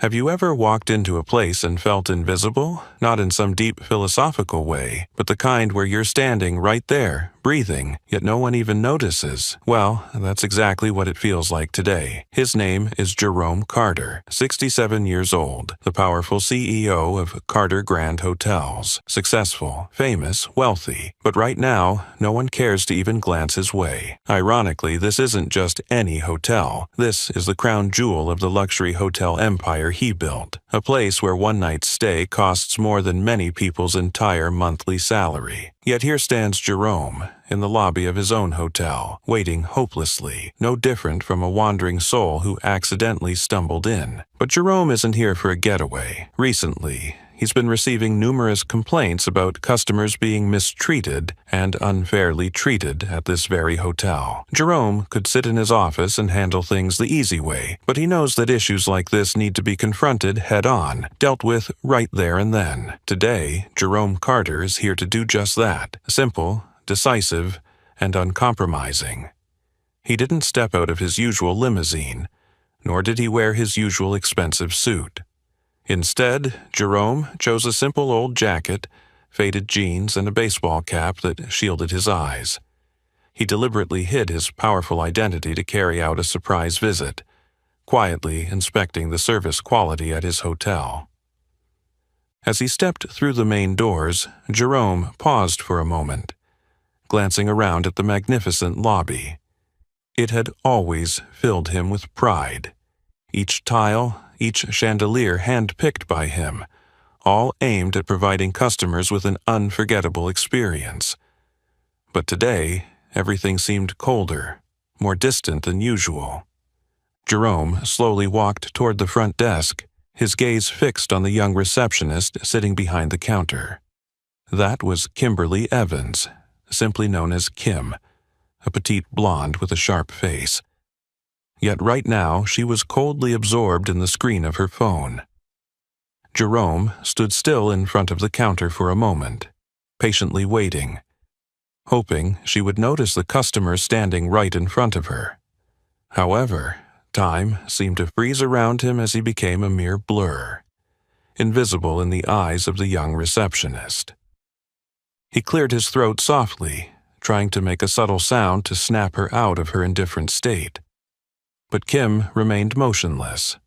Have you ever walked into a place and felt invisible? Not in some deep philosophical way, but the kind where you're standing right there, breathing, yet no one even notices. Well, that's exactly what it feels like today. His name is Jerome Carter, 67 years old, the powerful CEO of Carter Grand Hotels. Successful, famous, wealthy. But right now, no one cares to even glance his way. Ironically, this isn't just any hotel. This is the crown jewel of the luxury hotel empire he built, a place where one night's stay costs more than many people's entire monthly salary. Yet here stands Jerome, in the lobby of his own hotel, waiting hopelessly, no different from a wandering soul who accidentally stumbled in. But Jerome isn't here for a getaway. Recently, he's been receiving numerous complaints about customers being mistreated and unfairly treated at this very hotel. Jerome could sit in his office and handle things the easy way, but he knows that issues like this need to be confronted head-on, dealt with right there and then. Today, Jerome Carter is here to do just that. Simple, decisive, and uncompromising. He didn't step out of his usual limousine, nor did he wear his usual expensive suit. Instead, Jerome chose a simple old jacket, faded jeans, and a baseball cap that shielded his eyes. He deliberately hid his powerful identity to carry out a surprise visit, quietly inspecting the service quality at his hotel. As he stepped through the main doors, Jerome paused for a moment, glancing around at the magnificent lobby. It had always filled him with pride. Each tile, each chandelier hand-picked by him, all aimed at providing customers with an unforgettable experience. But today, everything seemed colder, more distant than usual. Jerome slowly walked toward the front desk, his gaze fixed on the young receptionist sitting behind the counter. That was Kimberly Evans, simply known as Kim, a petite blonde with a sharp face. Yet right now she was coldly absorbed in the screen of her phone. Jerome stood still in front of the counter for a moment, patiently waiting, hoping she would notice the customer standing right in front of her. However, time seemed to freeze around him as he became a mere blur, invisible in the eyes of the young receptionist. He cleared his throat softly, trying to make a subtle sound to snap her out of her indifferent state. But Kim remained motionless,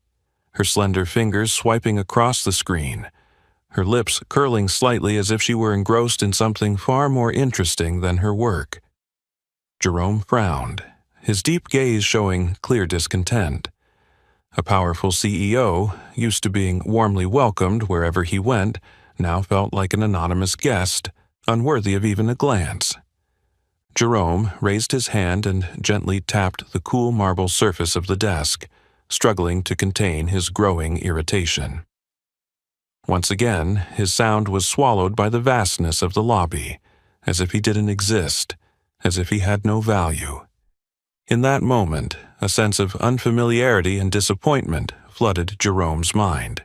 her slender fingers swiping across the screen, her lips curling slightly as if she were engrossed in something far more interesting than her work. Jerome frowned, his deep gaze showing clear discontent. A powerful CEO, used to being warmly welcomed wherever he went, now felt like an anonymous guest, unworthy of even a glance. Jerome raised his hand and gently tapped the cool marble surface of the desk, struggling to contain his growing irritation. Once again, his sound was swallowed by the vastness of the lobby, as if he didn't exist, as if he had no value. In that moment, a sense of unfamiliarity and disappointment flooded Jerome's mind.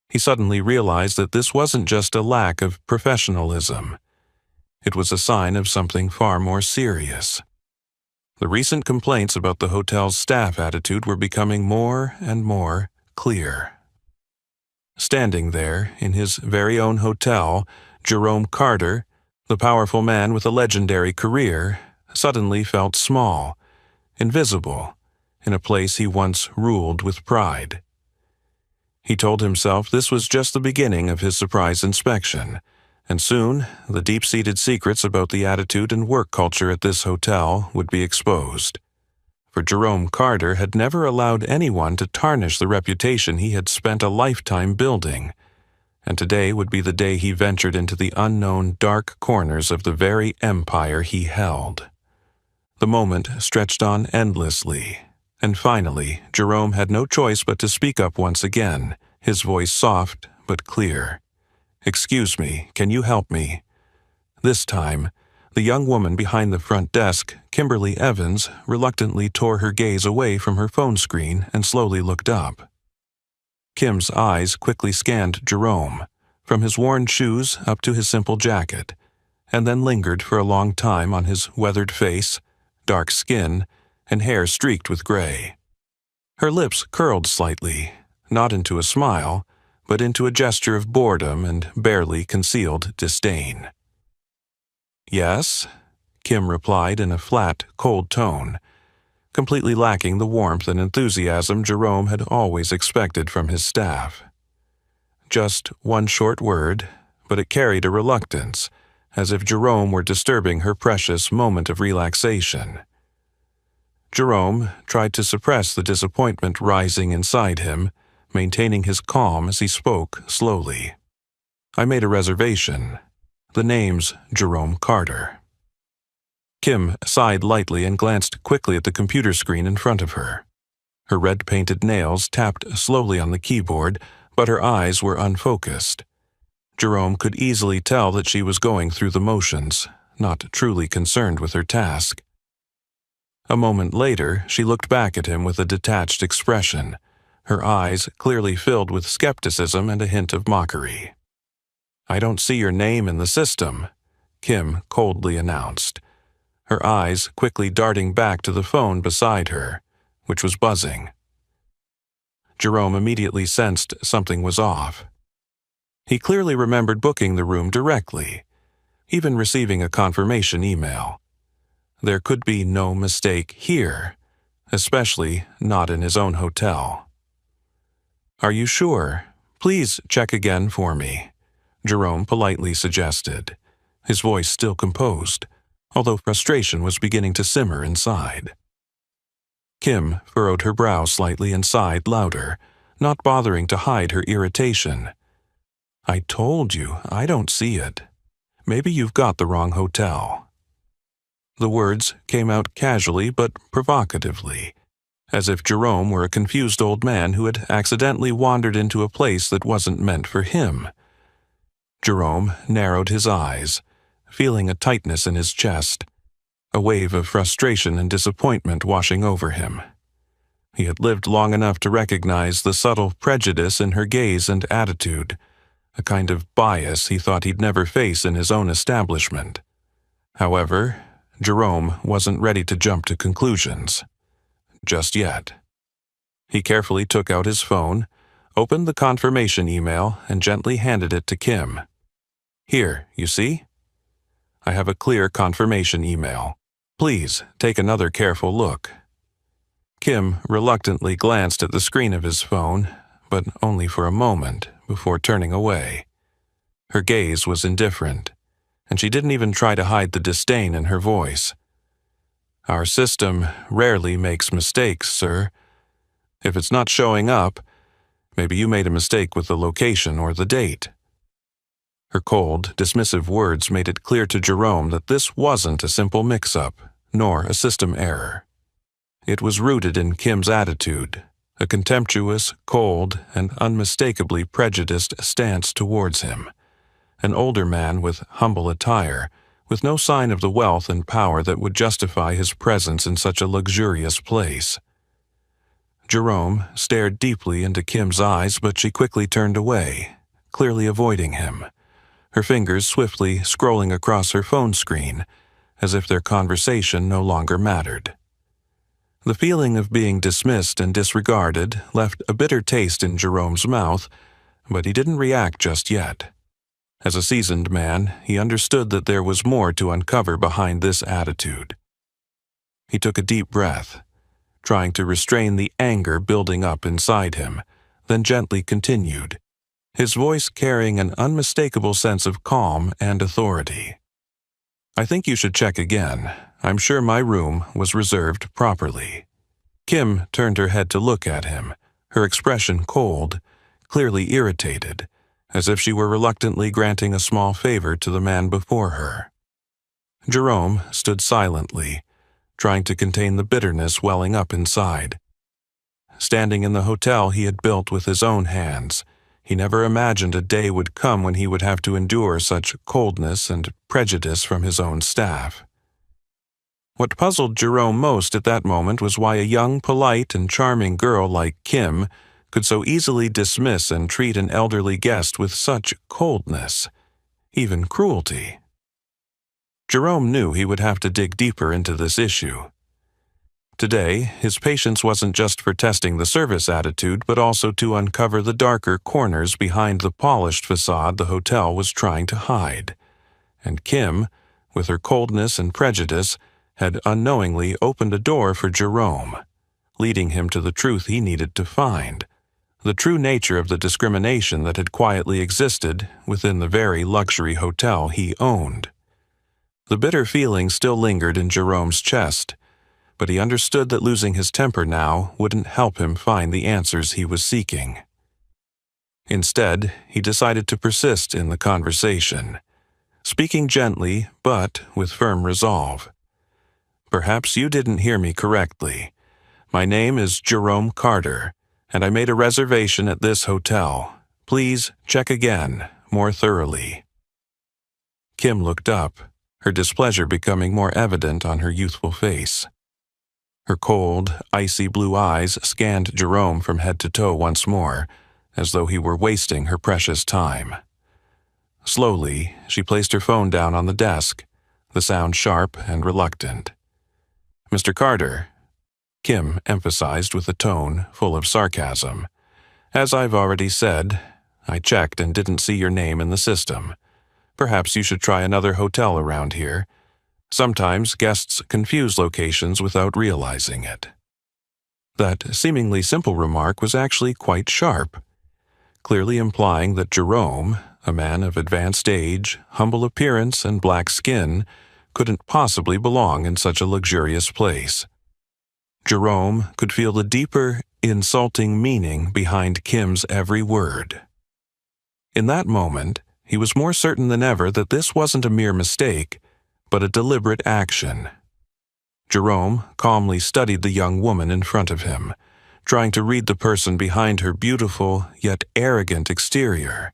He suddenly realized that this wasn't just a lack of professionalism. It was a sign of something far more serious. The recent complaints about the hotel's staff attitude were becoming more and more clear. Standing there, in his very own hotel, Jerome Carter, the powerful man with a legendary career, suddenly felt small, invisible, in a place he once ruled with pride. He told himself this was just the beginning of his surprise inspection, and soon the deep-seated secrets about the attitude and work culture at this hotel would be exposed. For Jerome Carter had never allowed anyone to tarnish the reputation he had spent a lifetime building, and today would be the day he ventured into the unknown dark corners of the very empire he held. The moment stretched on endlessly, and finally Jerome had no choice but to speak up once again, his voice soft but clear. "Excuse me, can you help me?" This time, the young woman behind the front desk, Kimberly Evans, reluctantly tore her gaze away from her phone screen and slowly looked up. Kim's eyes quickly scanned Jerome, from his worn shoes up to his simple jacket, and then lingered for a long time on his weathered face, dark skin, and hair streaked with gray. Her lips curled slightly, not into a smile, but into a gesture of boredom and barely concealed disdain. "Yes?" Kim replied in a flat, cold tone, completely lacking the warmth and enthusiasm Jerome had always expected from his staff. Just one short word, but it carried a reluctance, as if Jerome were disturbing her precious moment of relaxation. Jerome tried to suppress the disappointment rising inside him, maintaining his calm as he spoke slowly. "I made a reservation. The name's Jerome Carter." Kim sighed lightly and glanced quickly at the computer screen in front of her. Her red-painted nails tapped slowly on the keyboard, but her eyes were unfocused. Jerome could easily tell that she was going through the motions, not truly concerned with her task. A moment later, she looked back at him with a detached expression, her eyes clearly filled with skepticism and a hint of mockery. "I don't see your name in the system," Kim coldly announced, her eyes quickly darting back to the phone beside her, which was buzzing. Jerome immediately sensed something was off. He clearly remembered booking the room directly, even receiving a confirmation email. There could be no mistake here, especially not in his own hotel. "Are you sure? Please check again for me," Jerome politely suggested, his voice still composed, although frustration was beginning to simmer inside. Kim furrowed her brow slightly and sighed louder, not bothering to hide her irritation. "I told you, I don't see it. Maybe you've got the wrong hotel." The words came out casually but provocatively, as if Jerome were a confused old man who had accidentally wandered into a place that wasn't meant for him. Jerome narrowed his eyes, feeling a tightness in his chest, a wave of frustration and disappointment washing over him. He had lived long enough to recognize the subtle prejudice in her gaze and attitude, a kind of bias he thought he'd never face in his own establishment. However, Jerome wasn't ready to jump to conclusions. Just yet. He carefully took out his phone, opened the confirmation email, and gently handed it to Kim. "Here, you see? I have a clear confirmation email. Please take another careful look." Kim reluctantly glanced at the screen of his phone, but only for a moment before turning away. Her gaze was indifferent, and she didn't even try to hide the disdain in her voice. "Our system rarely makes mistakes, sir. If it's not showing up, maybe you made a mistake with the location or the date." Her cold, dismissive words made it clear to Jerome that this wasn't a simple mix-up, nor a system error. It was rooted in Kim's attitude, a contemptuous, cold, and unmistakably prejudiced stance towards him. An older man with humble attire, with no sign of the wealth and power that would justify his presence in such a luxurious place. Jerome stared deeply into Kim's eyes, but she quickly turned away, clearly avoiding him, her fingers swiftly scrolling across her phone screen, as if their conversation no longer mattered. The feeling of being dismissed and disregarded left a bitter taste in Jerome's mouth, but he didn't react just yet. As a seasoned man, he understood that there was more to uncover behind this attitude. He took a deep breath, trying to restrain the anger building up inside him, then gently continued, his voice carrying an unmistakable sense of calm and authority. "I think you should check again. I'm sure my room was reserved properly." Kim turned her head to look at him, her expression cold, clearly irritated, as if she were reluctantly granting a small favor to the man before her. Jerome stood silently, trying to contain the bitterness welling up inside. Standing in the hotel he had built with his own hands, he never imagined a day would come when he would have to endure such coldness and prejudice from his own staff. What puzzled Jerome most at that moment was why a young, polite, and charming girl like Kim could so easily dismiss and treat an elderly guest with such coldness, even cruelty. Jerome knew he would have to dig deeper into this issue. Today, his patience wasn't just for testing the service attitude, but also to uncover the darker corners behind the polished facade the hotel was trying to hide. And Kim, with her coldness and prejudice, had unknowingly opened a door for Jerome, leading him to the truth he needed to find, the true nature of the discrimination that had quietly existed within the very luxury hotel he owned. The bitter feeling still lingered in Jerome's chest, but he understood that losing his temper now wouldn't help him find the answers he was seeking. Instead, he decided to persist in the conversation, speaking gently but with firm resolve. "Perhaps you didn't hear me correctly. My name is Jerome Carter, and I made a reservation at this hotel. Please check again, more thoroughly." Kim looked up, her displeasure becoming more evident on her youthful face. Her cold, icy blue eyes scanned Jerome from head to toe once more, as though he were wasting her precious time. Slowly, she placed her phone down on the desk, the sound sharp and reluctant. "Mr. Carter," Kim emphasized with a tone full of sarcasm, "as I've already said, I checked and didn't see your name in the system. Perhaps you should try another hotel around here. Sometimes guests confuse locations without realizing it." That seemingly simple remark was actually quite sharp, clearly implying that Jerome, a man of advanced age, humble appearance, and black skin, couldn't possibly belong in such a luxurious place. Jerome could feel the deeper, insulting meaning behind Kim's every word. In that moment, he was more certain than ever that this wasn't a mere mistake, but a deliberate action. Jerome calmly studied the young woman in front of him, trying to read the person behind her beautiful yet arrogant exterior.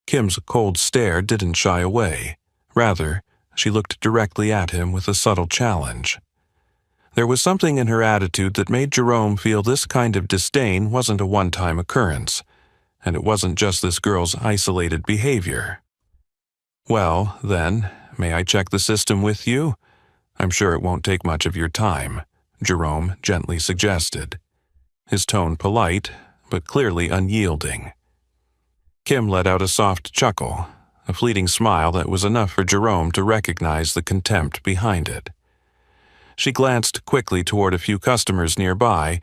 Kim's cold stare didn't shy away. Rather, she looked directly at him with a subtle challenge. There was something in her attitude that made Jerome feel this kind of disdain wasn't a one-time occurrence, and it wasn't just this girl's isolated behavior. "Well, then, may I check the system with you? I'm sure it won't take much of your time," Jerome gently suggested, his tone polite, but clearly unyielding. Kim let out a soft chuckle, a fleeting smile that was enough for Jerome to recognize the contempt behind it. She glanced quickly toward a few customers nearby,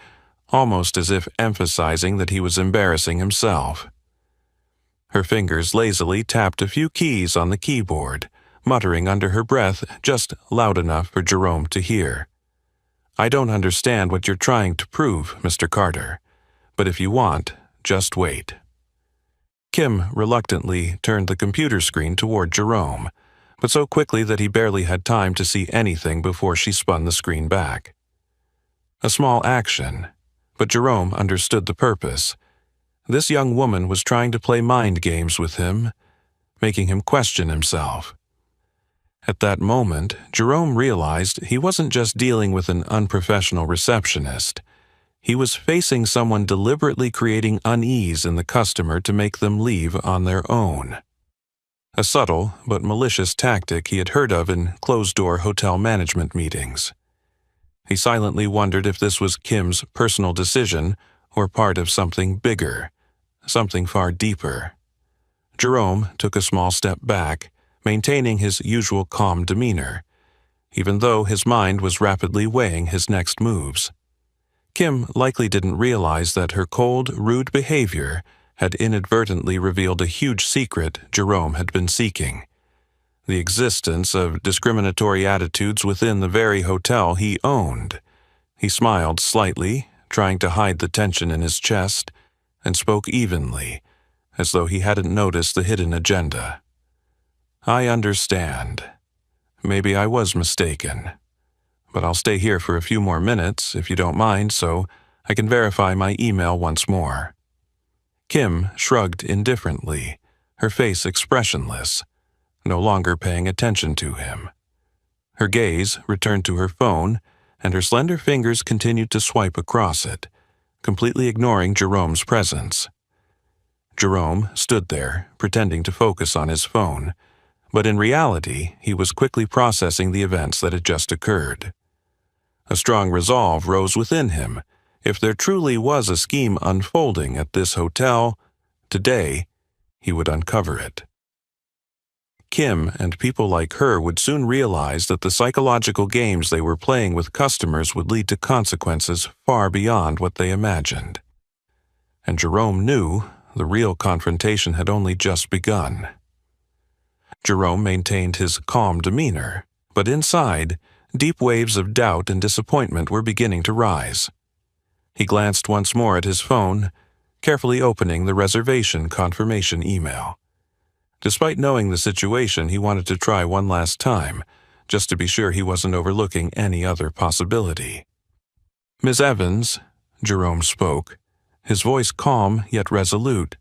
almost as if emphasizing that he was embarrassing himself. Her fingers lazily tapped a few keys on the keyboard, muttering under her breath just loud enough for Jerome to hear. "I don't understand what you're trying to prove, Mr. Carter, but if you want, just wait." Kim reluctantly turned the computer screen toward Jerome, but so quickly that he barely had time to see anything before she spun the screen back. A small action, but Jerome understood the purpose. This young woman was trying to play mind games with him, making him question himself. At that moment, Jerome realized he wasn't just dealing with an unprofessional receptionist. He was facing someone deliberately creating unease in the customer to make them leave on their own. A subtle but malicious tactic he had heard of in closed-door hotel management meetings. He silently wondered if this was Kim's personal decision or part of something bigger, something far deeper. Jerome took a small step back, maintaining his usual calm demeanor, even though his mind was rapidly weighing his next moves. Kim likely didn't realize that her cold, rude behavior had inadvertently revealed a huge secret Jerome had been seeking: the existence of discriminatory attitudes within the very hotel he owned. He smiled slightly, trying to hide the tension in his chest, and spoke evenly, as though he hadn't noticed the hidden agenda. "I understand. Maybe I was mistaken. But I'll stay here for a few more minutes, if you don't mind, so I can verify my email once more." Kim shrugged indifferently, her face expressionless, no longer paying attention to him. Her gaze returned to her phone, and her slender fingers continued to swipe across it, completely ignoring Jerome's presence. Jerome stood there, pretending to focus on his phone, but in reality, he was quickly processing the events that had just occurred. A strong resolve rose within him. If there truly was a scheme unfolding at this hotel, today he would uncover it. Kim and people like her would soon realize that the psychological games they were playing with customers would lead to consequences far beyond what they imagined. And Jerome knew the real confrontation had only just begun. Jerome maintained his calm demeanor, but inside, deep waves of doubt and disappointment were beginning to rise. He glanced once more at his phone, carefully opening the reservation confirmation email. Despite knowing the situation, he wanted to try one last time, just to be sure he wasn't overlooking any other possibility. "Miss Evans," Jerome spoke, his voice calm yet resolute.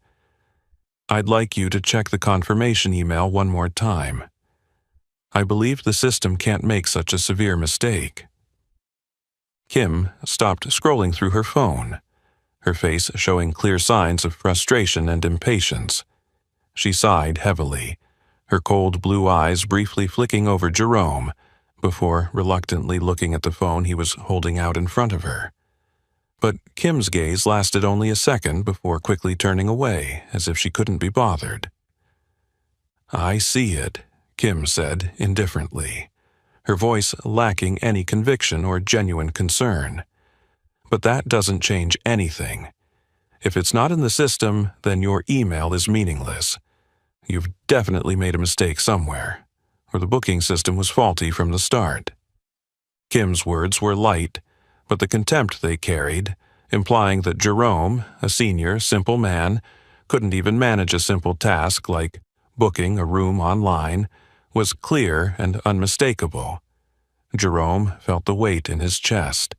"I'd like you to check the confirmation email one more time. I believe the system can't make such a severe mistake." Kim stopped scrolling through her phone, her face showing clear signs of frustration and impatience. She sighed heavily, her cold blue eyes briefly flicking over Jerome, before reluctantly looking at the phone he was holding out in front of her. But Kim's gaze lasted only a second before quickly turning away, as if she couldn't be bothered. "I see it," Kim said indifferently, her voice lacking any conviction or genuine concern. "But that doesn't change anything. If it's not in the system, then your email is meaningless. You've definitely made a mistake somewhere, or the booking system was faulty from the start." Kim's words were light, but the contempt they carried, implying that Jerome, a senior, simple man, couldn't even manage a simple task like booking a room online, was clear and unmistakable. Jerome felt the weight in his chest.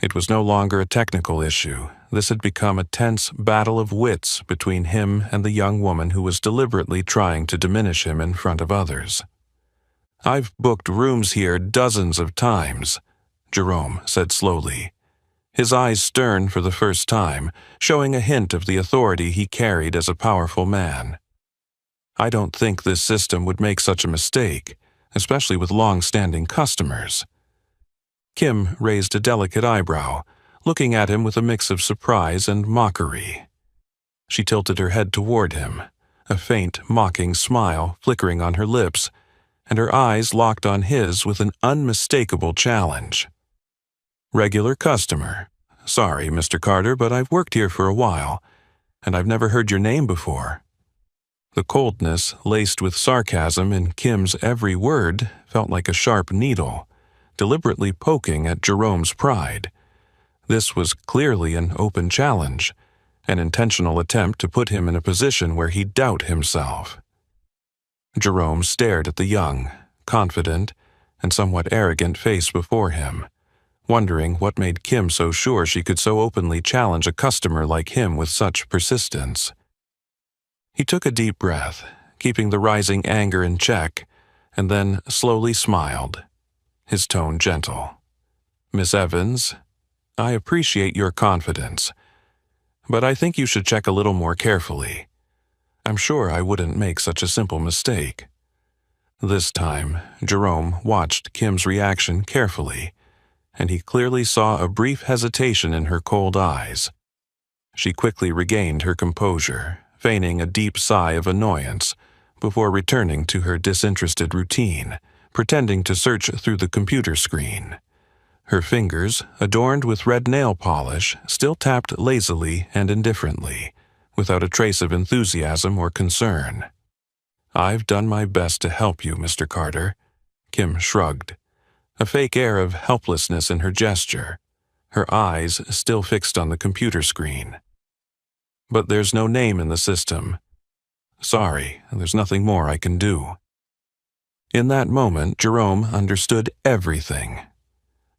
It was no longer a technical issue. This had become a tense battle of wits between him and the young woman who was deliberately trying to diminish him in front of others. "I've booked rooms here dozens of times," Jerome said slowly, his eyes stern for the first time, showing a hint of the authority he carried as a powerful man. "I don't think this system would make such a mistake, especially with long-standing customers." Kim raised a delicate eyebrow, looking at him with a mix of surprise and mockery. She tilted her head toward him, a faint, mocking smile flickering on her lips, and her eyes locked on his with an unmistakable challenge. "Regular customer. Sorry, Mr. Carter, but I've worked here for a while, and I've never heard your name before." The coldness, laced with sarcasm in Kim's every word, felt like a sharp needle, deliberately poking at Jerome's pride. This was clearly an open challenge, an intentional attempt to put him in a position where he'd doubt himself. Jerome stared at the young, confident, and somewhat arrogant face before him, wondering what made Kim so sure she could so openly challenge a customer like him with such persistence. He took a deep breath, keeping the rising anger in check, and then slowly smiled, his tone gentle. "Miss Evans, I appreciate your confidence, but I think you should check a little more carefully. I'm sure I wouldn't make such a simple mistake." This time, Jerome watched Kim's reaction carefully, and he clearly saw a brief hesitation in her cold eyes. She quickly regained her composure, feigning a deep sigh of annoyance, before returning to her disinterested routine, pretending to search through the computer screen. Her fingers, adorned with red nail polish, still tapped lazily and indifferently, without a trace of enthusiasm or concern. "I've done my best to help you, Mr. Carter," Kim shrugged, a fake air of helplessness in her gesture, her eyes still fixed on the computer screen. "But there's no name in the system. Sorry, there's nothing more I can do." In that moment, Jerome understood everything.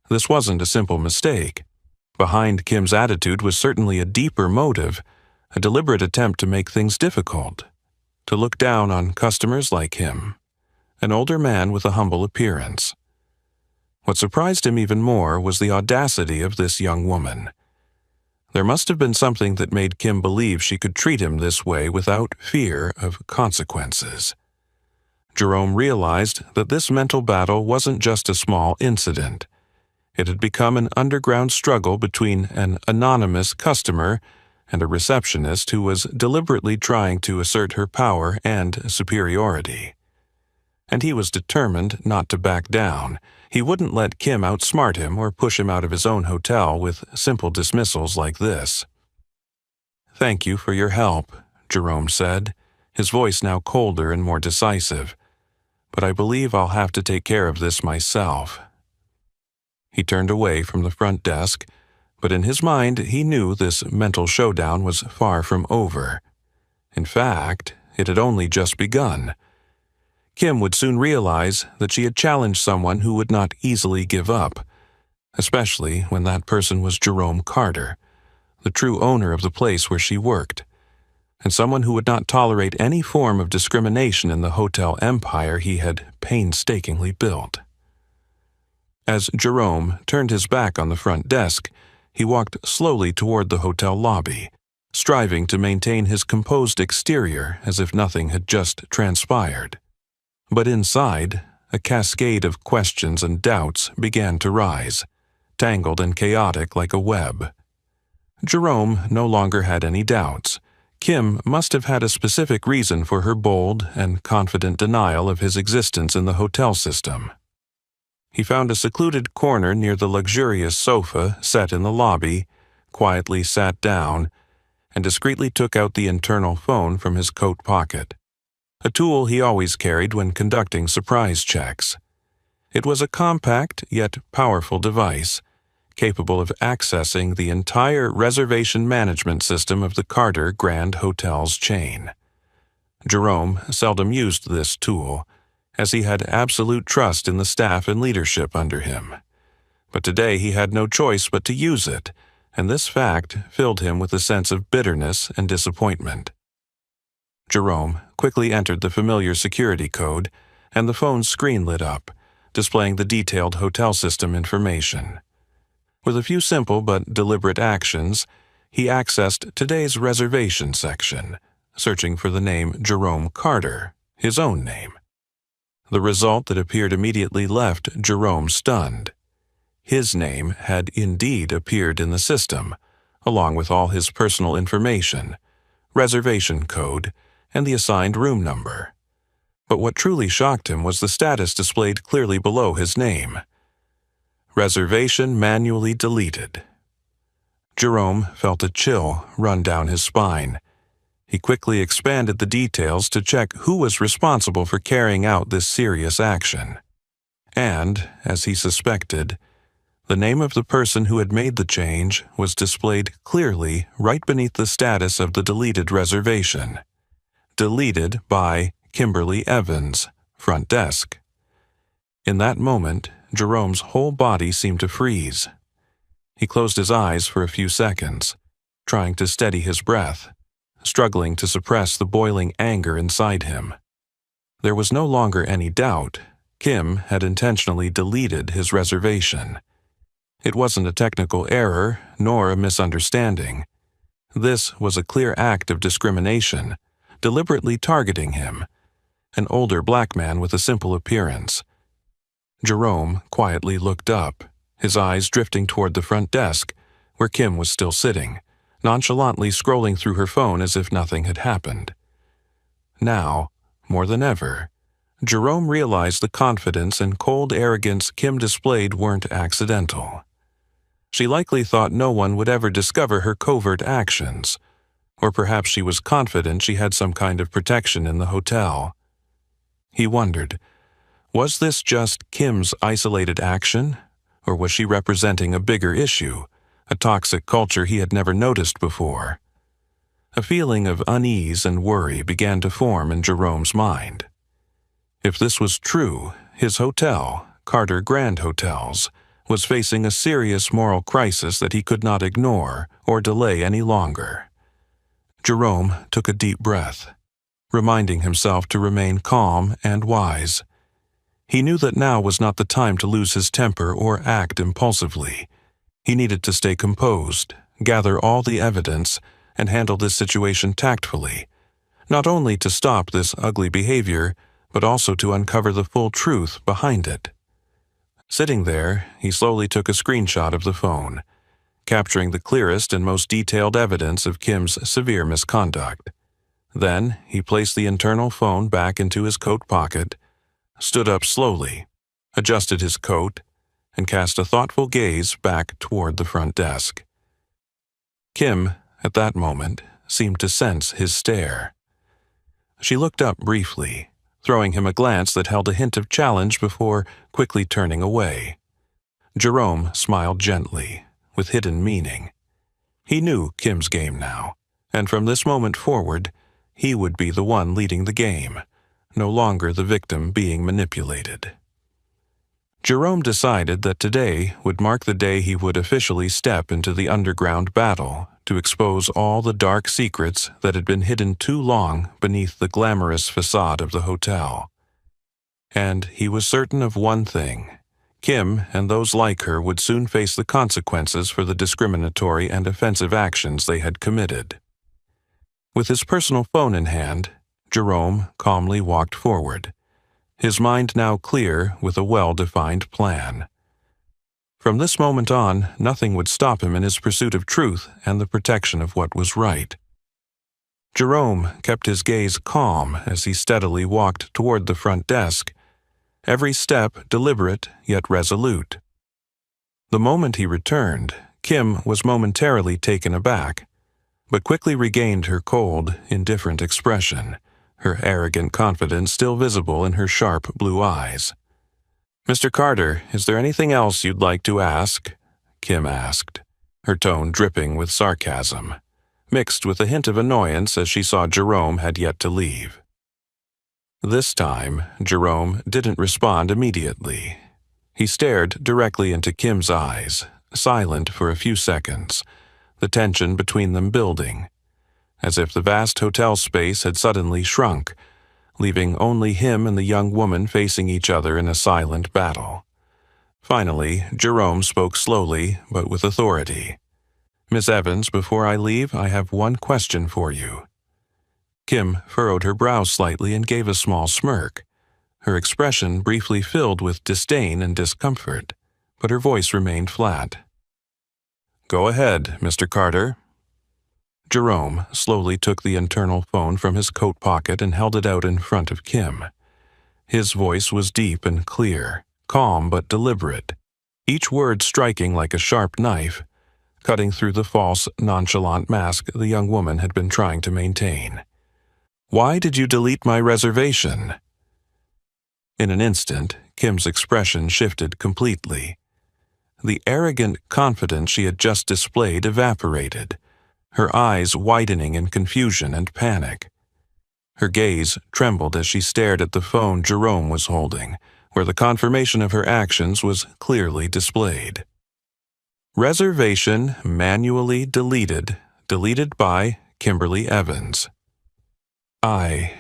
This wasn't a simple mistake. Behind Kim's attitude was certainly a deeper motive, a deliberate attempt to make things difficult, to look down on customers like him, an older man with a humble appearance. What surprised him even more was the audacity of this young woman. There must have been something that made Kim believe she could treat him this way without fear of consequences. Jerome realized that this mental battle wasn't just a small incident. It had become an underground struggle between an anonymous customer and a receptionist who was deliberately trying to assert her power and superiority. And he was determined not to back down. He wouldn't let Kim outsmart him or push him out of his own hotel with simple dismissals like this. "Thank you for your help," Jerome said, his voice now colder and more decisive. "But I believe I'll have to take care of this myself." He turned away from the front desk, but in his mind he knew this mental showdown was far from over. In fact, it had only just begun. Kim would soon realize that she had challenged someone who would not easily give up, especially when that person was Jerome Carter, the true owner of the place where she worked, and someone who would not tolerate any form of discrimination in the hotel empire he had painstakingly built. As Jerome turned his back on the front desk, he walked slowly toward the hotel lobby, striving to maintain his composed exterior as if nothing had just transpired. But inside, a cascade of questions and doubts began to rise, tangled and chaotic like a web. Jerome no longer had any doubts. Kim must have had a specific reason for her bold and confident denial of his existence in the hotel system. He found a secluded corner near the luxurious sofa set in the lobby, quietly sat down, and discreetly took out the internal phone from his coat pocket, a tool he always carried when conducting surprise checks. It was a compact yet powerful device, capable of accessing the entire reservation management system of the Carter Grand Hotels chain. Jerome seldom used this tool, as he had absolute trust in the staff and leadership under him. But today he had no choice but to use it, and this fact filled him with a sense of bitterness and disappointment. Jerome quickly entered the familiar security code, and the phone's screen lit up, displaying the detailed hotel system information. With a few simple but deliberate actions, he accessed today's reservation section, searching for the name Jerome Carter, his own name. The result that appeared immediately left Jerome stunned. His name had indeed appeared in the system, along with all his personal information, reservation code, and the assigned room number. But what truly shocked him was the status displayed clearly below his name. Reservation manually deleted. Jerome felt a chill run down his spine. He quickly expanded the details to check who was responsible for carrying out this serious action. And, as he suspected, the name of the person who had made the change was displayed clearly right beneath the status of the deleted reservation. Deleted by Kimberly Evans, front desk. In that moment, Jerome's whole body seemed to freeze. He closed his eyes for a few seconds, trying to steady his breath, struggling to suppress the boiling anger inside him. There was no longer any doubt. Kim had intentionally deleted his reservation. It wasn't a technical error, nor a misunderstanding. This was a clear act of discrimination, deliberately targeting him, an older black man with a simple appearance. Jerome quietly looked up, his eyes drifting toward the front desk, where Kim was still sitting, nonchalantly scrolling through her phone as if nothing had happened. Now, more than ever, Jerome realized the confidence and cold arrogance Kim displayed weren't accidental. She likely thought no one would ever discover her covert actions, or perhaps she was confident she had some kind of protection in the hotel. He wondered, was this just Kim's isolated action, or was she representing a bigger issue, a toxic culture he had never noticed before? A feeling of unease and worry began to form in Jerome's mind. If this was true, his hotel, Carter Grand Hotels, was facing a serious moral crisis that he could not ignore or delay any longer. Jerome took a deep breath, reminding himself to remain calm and wise. He knew that now was not the time to lose his temper or act impulsively. He needed to stay composed, gather all the evidence, and handle this situation tactfully, not only to stop this ugly behavior, but also to uncover the full truth behind it. Sitting there, he slowly took a screenshot of the phone, capturing the clearest and most detailed evidence of Kim's severe misconduct. Then, he placed the internal phone back into his coat pocket, stood up slowly, adjusted his coat, and cast a thoughtful gaze back toward the front desk. Kim, at that moment, seemed to sense his stare. She looked up briefly, throwing him a glance that held a hint of challenge before quickly turning away. Jerome smiled gently, with hidden meaning. He knew Kim's game now, and from this moment forward, he would be the one leading the game, no longer the victim being manipulated. Jerome decided that today would mark the day he would officially step into the underground battle to expose all the dark secrets that had been hidden too long beneath the glamorous facade of the hotel. And he was certain of one thing: Kim and those like her would soon face the consequences for the discriminatory and offensive actions they had committed. With his personal phone in hand, Jerome calmly walked forward, his mind now clear with a well-defined plan. From this moment on, nothing would stop him in his pursuit of truth and the protection of what was right. Jerome kept his gaze calm as he steadily walked toward the front desk, every step deliberate yet resolute. The moment he returned, Kim was momentarily taken aback, but quickly regained her cold, indifferent expression, her arrogant confidence still visible in her sharp blue eyes. "Mr. Carter, is there anything else you'd like to ask?" Kim asked, her tone dripping with sarcasm, mixed with a hint of annoyance as she saw Jerome had yet to leave. This time, Jerome didn't respond immediately. He stared directly into Kim's eyes, silent for a few seconds, the tension between them building, as if the vast hotel space had suddenly shrunk, leaving only him and the young woman facing each other in a silent battle. Finally, Jerome spoke slowly, but with authority. "Miss Evans, before I leave, I have one question for you." Kim furrowed her brows slightly and gave a small smirk, her expression briefly filled with disdain and discomfort, but her voice remained flat. "Go ahead, Mr. Carter." Jerome slowly took the internal phone from his coat pocket and held it out in front of Kim. His voice was deep and clear, calm but deliberate, each word striking like a sharp knife, cutting through the false, nonchalant mask the young woman had been trying to maintain. "Why did you delete my reservation?" In an instant, Kim's expression shifted completely. The arrogant confidence she had just displayed evaporated, her eyes widening in confusion and panic. Her gaze trembled as she stared at the phone Jerome was holding, where the confirmation of her actions was clearly displayed. "Reservation manually deleted by Kimberly Evans." I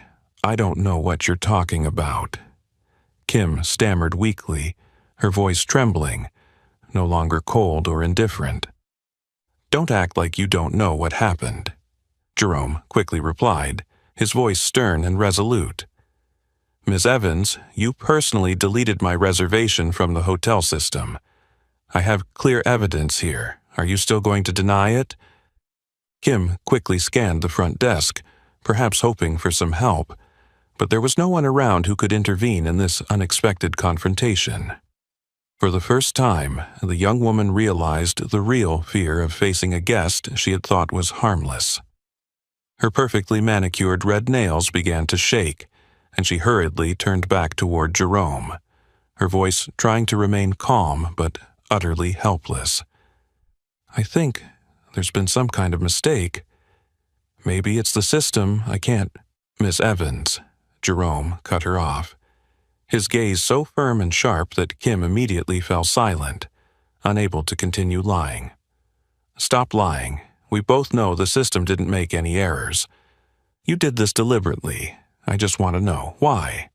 don't know what you're talking about," Kim stammered weakly, her voice trembling, no longer cold or indifferent. "Don't act like you don't know what happened," Jerome quickly replied, his voice stern and resolute. "Miss Evans, you personally deleted my reservation from the hotel system. I have clear evidence here. Are you still going to deny it?" Kim quickly scanned the front desk, perhaps hoping for some help, but there was no one around who could intervene in this unexpected confrontation. For the first time, the young woman realized the real fear of facing a guest she had thought was harmless. Her perfectly manicured red nails began to shake, and she hurriedly turned back toward Jerome, her voice trying to remain calm but utterly helpless. "I think there's been some kind of mistake. Maybe it's the system, I can't—" "Miss Evans," Jerome cut her off, his gaze so firm and sharp that Kim immediately fell silent, unable to continue lying. "Stop lying. We both know the system didn't make any errors. You did this deliberately. I just want to know why."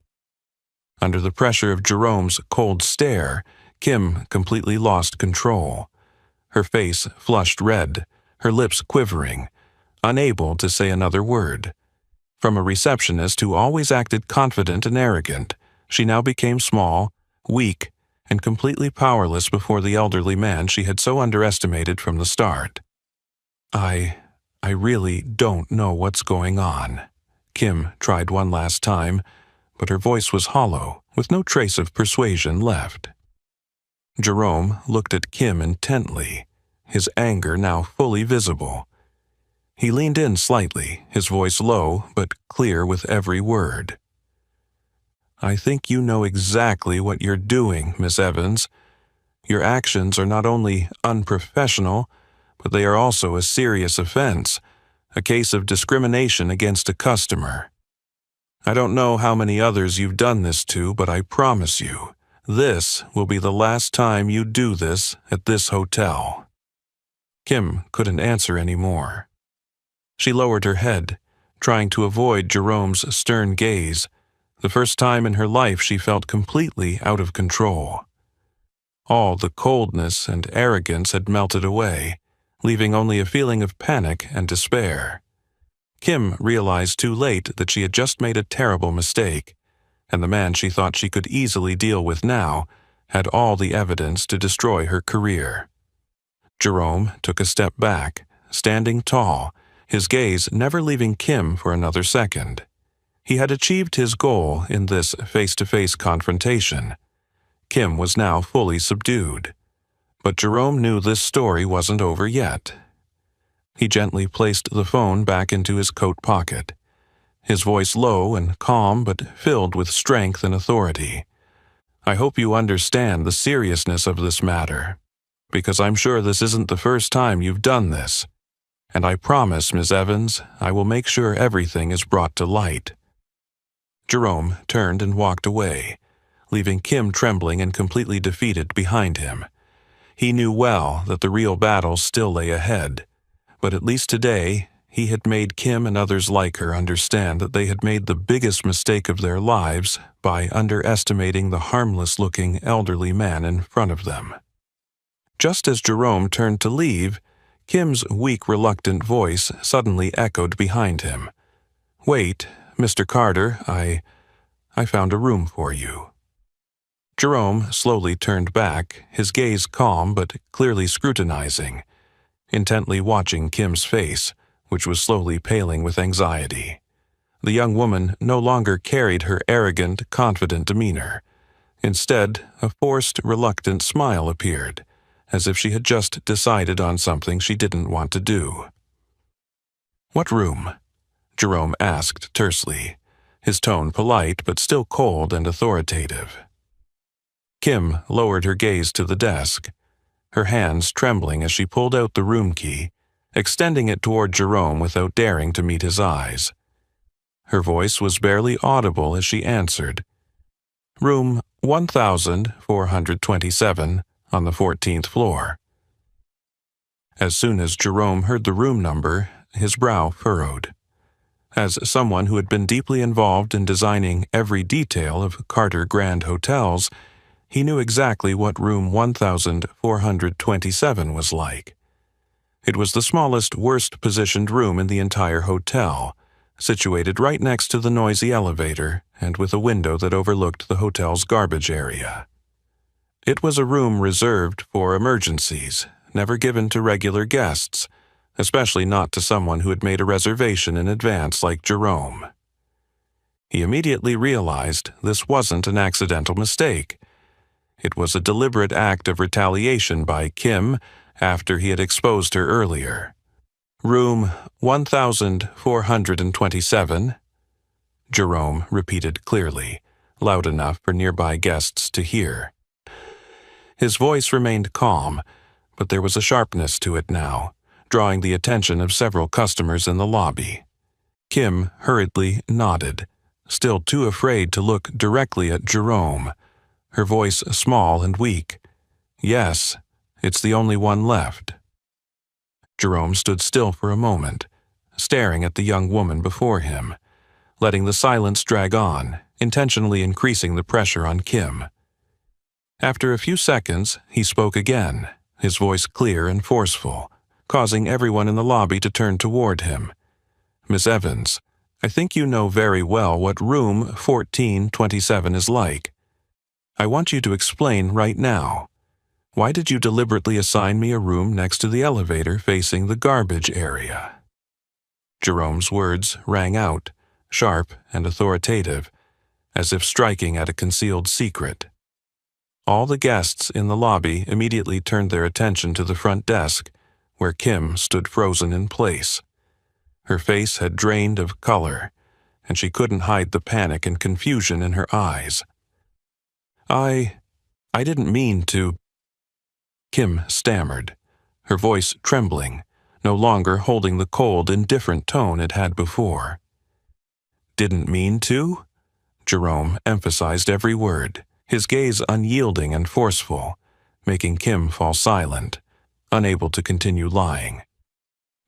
Under the pressure of Jerome's cold stare, Kim completely lost control. Her face flushed red, her lips quivering, unable to say another word. From a receptionist who always acted confident and arrogant, she now became small, weak, and completely powerless before the elderly man she had so underestimated from the start. I really don't know what's going on." Kim tried one last time, but her voice was hollow, with no trace of persuasion left. Jerome looked at Kim intently, his anger now fully visible. He leaned in slightly, his voice low but clear with every word. "I think you know exactly what you're doing, Miss Evans. Your actions are not only unprofessional, but they are also a serious offense, a case of discrimination against a customer. I don't know how many others you've done this to, but I promise you, this will be the last time you do this at this hotel." Kim couldn't answer any more. She lowered her head, trying to avoid Jerome's stern gaze, the first time in her life she felt completely out of control. All the coldness and arrogance had melted away, leaving only a feeling of panic and despair. Kim realized too late that she had just made a terrible mistake, and the man she thought she could easily deal with now had all the evidence to destroy her career. Jerome took a step back, standing tall, his gaze never leaving Kim for another second. He had achieved his goal in this face-to-face confrontation. Kim was now fully subdued. But Jerome knew this story wasn't over yet. He gently placed the phone back into his coat pocket, his voice low and calm but filled with strength and authority. "I hope you understand the seriousness of this matter, because I'm sure this isn't the first time you've done this. And I promise, Miss Evans, I will make sure everything is brought to light." Jerome turned and walked away, leaving Kim trembling and completely defeated behind him. He knew well that the real battle still lay ahead, but at least today he had made Kim and others like her understand that they had made the biggest mistake of their lives by underestimating the harmless-looking elderly man in front of them. Just as Jerome turned to leave, Kim's weak, reluctant voice suddenly echoed behind him. "Wait, Mr. Carter, I found a room for you." Jerome slowly turned back, his gaze calm but clearly scrutinizing, intently watching Kim's face, which was slowly paling with anxiety. The young woman no longer carried her arrogant, confident demeanor. Instead, a forced, reluctant smile appeared, as if she had just decided on something she didn't want to do. "What room?" Jerome asked tersely, his tone polite but still cold and authoritative. Kim lowered her gaze to the desk, her hands trembling as she pulled out the room key, extending it toward Jerome without daring to meet his eyes. Her voice was barely audible as she answered, "Room 1427 on the 14th floor." As soon as Jerome heard the room number, his brow furrowed. As someone who had been deeply involved in designing every detail of Carter Grand Hotels, he knew exactly what room 1427 was like. It was the smallest, worst-positioned room in the entire hotel, situated right next to the noisy elevator and with a window that overlooked the hotel's garbage area. It was a room reserved for emergencies, never given to regular guests, especially not to someone who had made a reservation in advance like Jerome. He immediately realized this wasn't an accidental mistake. It was a deliberate act of retaliation by Kim after he had exposed her earlier. "Room 1427, Jerome repeated clearly, loud enough for nearby guests to hear. His voice remained calm, but there was a sharpness to it now, drawing the attention of several customers in the lobby. Kim hurriedly nodded, still too afraid to look directly at Jerome, her voice small and weak. "Yes, it's the only one left." Jerome stood still for a moment, staring at the young woman before him, letting the silence drag on, intentionally increasing the pressure on Kim. After a few seconds, he spoke again, his voice clear and forceful, causing everyone in the lobby to turn toward him. "Miss Evans, I think you know very well what room 1427 is like. I want you to explain right now. Why did you deliberately assign me a room next to the elevator facing the garbage area?" Jerome's words rang out, sharp and authoritative, as if striking at a concealed secret. All the guests in the lobby immediately turned their attention to the front desk, where Kim stood frozen in place. Her face had drained of color, and she couldn't hide the panic and confusion in her eyes. I didn't mean to," Kim stammered, her voice trembling, no longer holding the cold, indifferent tone it had before. "Didn't mean to?" Jerome emphasized every word, his gaze unyielding and forceful, making Kim fall silent, unable to continue lying.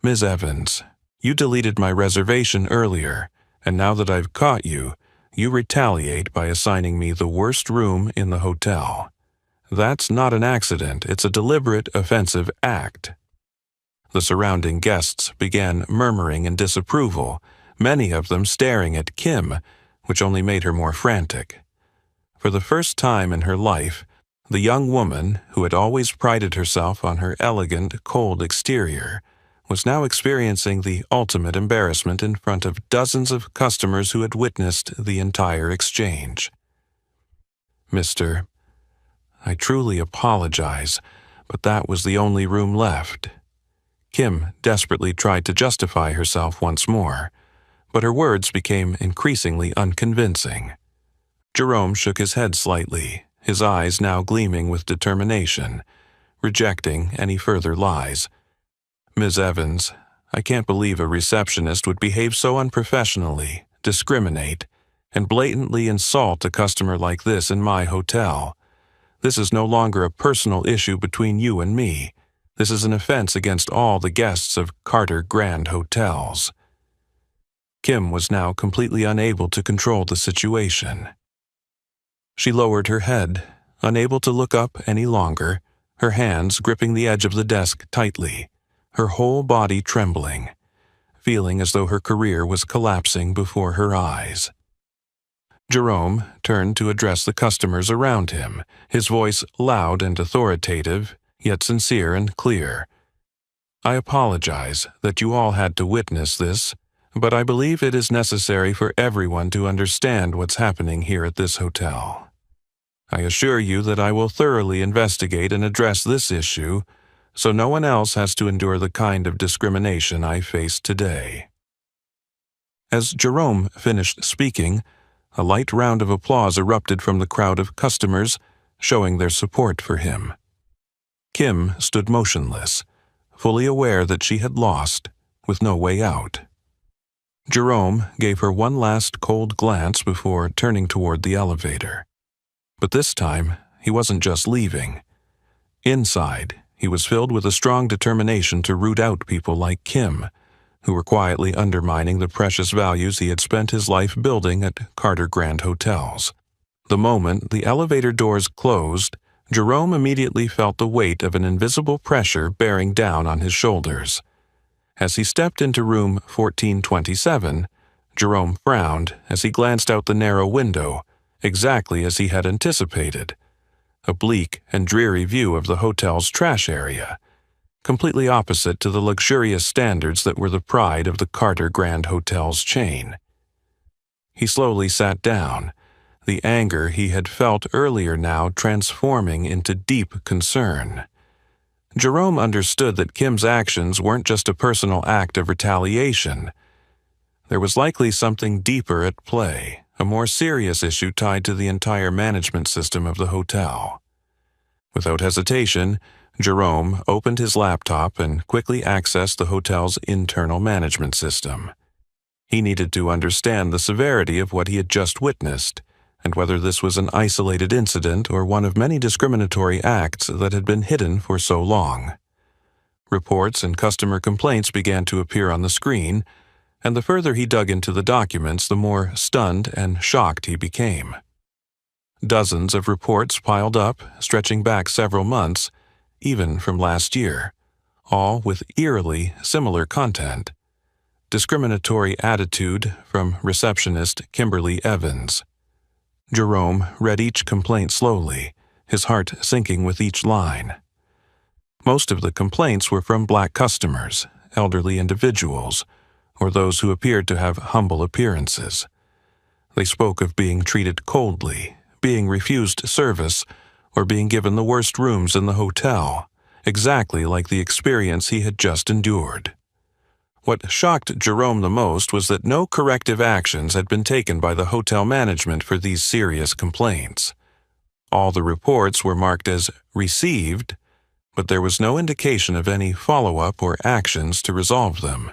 "Ms. Evans, you deleted my reservation earlier, and now that I've caught you, you retaliate by assigning me the worst room in the hotel. That's not an accident, it's a deliberate, offensive act." The surrounding guests began murmuring in disapproval, many of them staring at Kim, which only made her more frantic. For the first time in her life, the young woman, who had always prided herself on her elegant, cold exterior, was now experiencing the ultimate embarrassment in front of dozens of customers who had witnessed the entire exchange. "Mister, I truly apologize, but that was the only room left." Kim desperately tried to justify herself once more, but her words became increasingly unconvincing. Jerome shook his head slightly, his eyes now gleaming with determination, rejecting any further lies. "Ms. Evans, I can't believe a receptionist would behave so unprofessionally, discriminate, and blatantly insult a customer like this in my hotel. This is no longer a personal issue between you and me. This is an offense against all the guests of Carter Grand Hotels." Kim was now completely unable to control the situation. She lowered her head, unable to look up any longer, her hands gripping the edge of the desk tightly, her whole body trembling, feeling as though her career was collapsing before her eyes. Jerome turned to address the customers around him, his voice loud and authoritative, yet sincere and clear. "I apologize that you all had to witness this, but I believe it is necessary for everyone to understand what's happening here at this hotel. I assure you that I will thoroughly investigate and address this issue, so no one else has to endure the kind of discrimination I faced today." As Jerome finished speaking, a light round of applause erupted from the crowd of customers, showing their support for him. Kim stood motionless, fully aware that she had lost, with no way out. Jerome gave her one last cold glance before turning toward the elevator. But this time, he wasn't just leaving. Inside, he was filled with a strong determination to root out people like Kim, who were quietly undermining the precious values he had spent his life building at Carter Grand Hotels. The moment the elevator doors closed, Jerome immediately felt the weight of an invisible pressure bearing down on his shoulders. As he stepped into room 1427, Jerome frowned as he glanced out the narrow window, exactly as he had anticipated. A bleak and dreary view of the hotel's trash area, completely opposite to the luxurious standards that were the pride of the Carter Grand Hotels chain. He slowly sat down, the anger he had felt earlier now transforming into deep concern. Jerome understood that Kim's actions weren't just a personal act of retaliation. There was likely something deeper at play, a more serious issue tied to the entire management system of the hotel. Without hesitation, Jerome opened his laptop and quickly accessed the hotel's internal management system. He needed to understand the severity of what he had just witnessed, and whether this was an isolated incident or one of many discriminatory acts that had been hidden for so long. Reports and customer complaints began to appear on the screen, and the further he dug into the documents, the more stunned and shocked he became. Dozens of reports piled up, stretching back several months, even from last year, all with eerily similar content. Discriminatory attitude from receptionist Kimberly Evans. Jerome read each complaint slowly, his heart sinking with each line. Most of the complaints were from black customers, elderly individuals, or those who appeared to have humble appearances. They spoke of being treated coldly, being refused service, or being given the worst rooms in the hotel, exactly like the experience he had just endured. What shocked Jerome the most was that no corrective actions had been taken by the hotel management for these serious complaints. All the reports were marked as received, but there was no indication of any follow-up or actions to resolve them.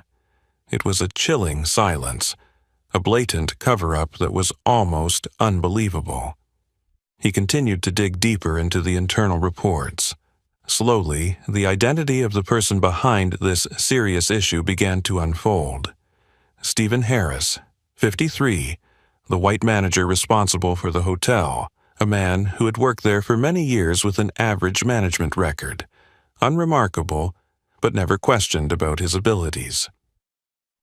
It was a chilling silence, a blatant cover-up that was almost unbelievable. He continued to dig deeper into the internal reports. Slowly, the identity of the person behind this serious issue began to unfold. Stephen Harris, 53, the white manager responsible for the hotel, a man who had worked there for many years with an average management record, unremarkable, but never questioned about his abilities.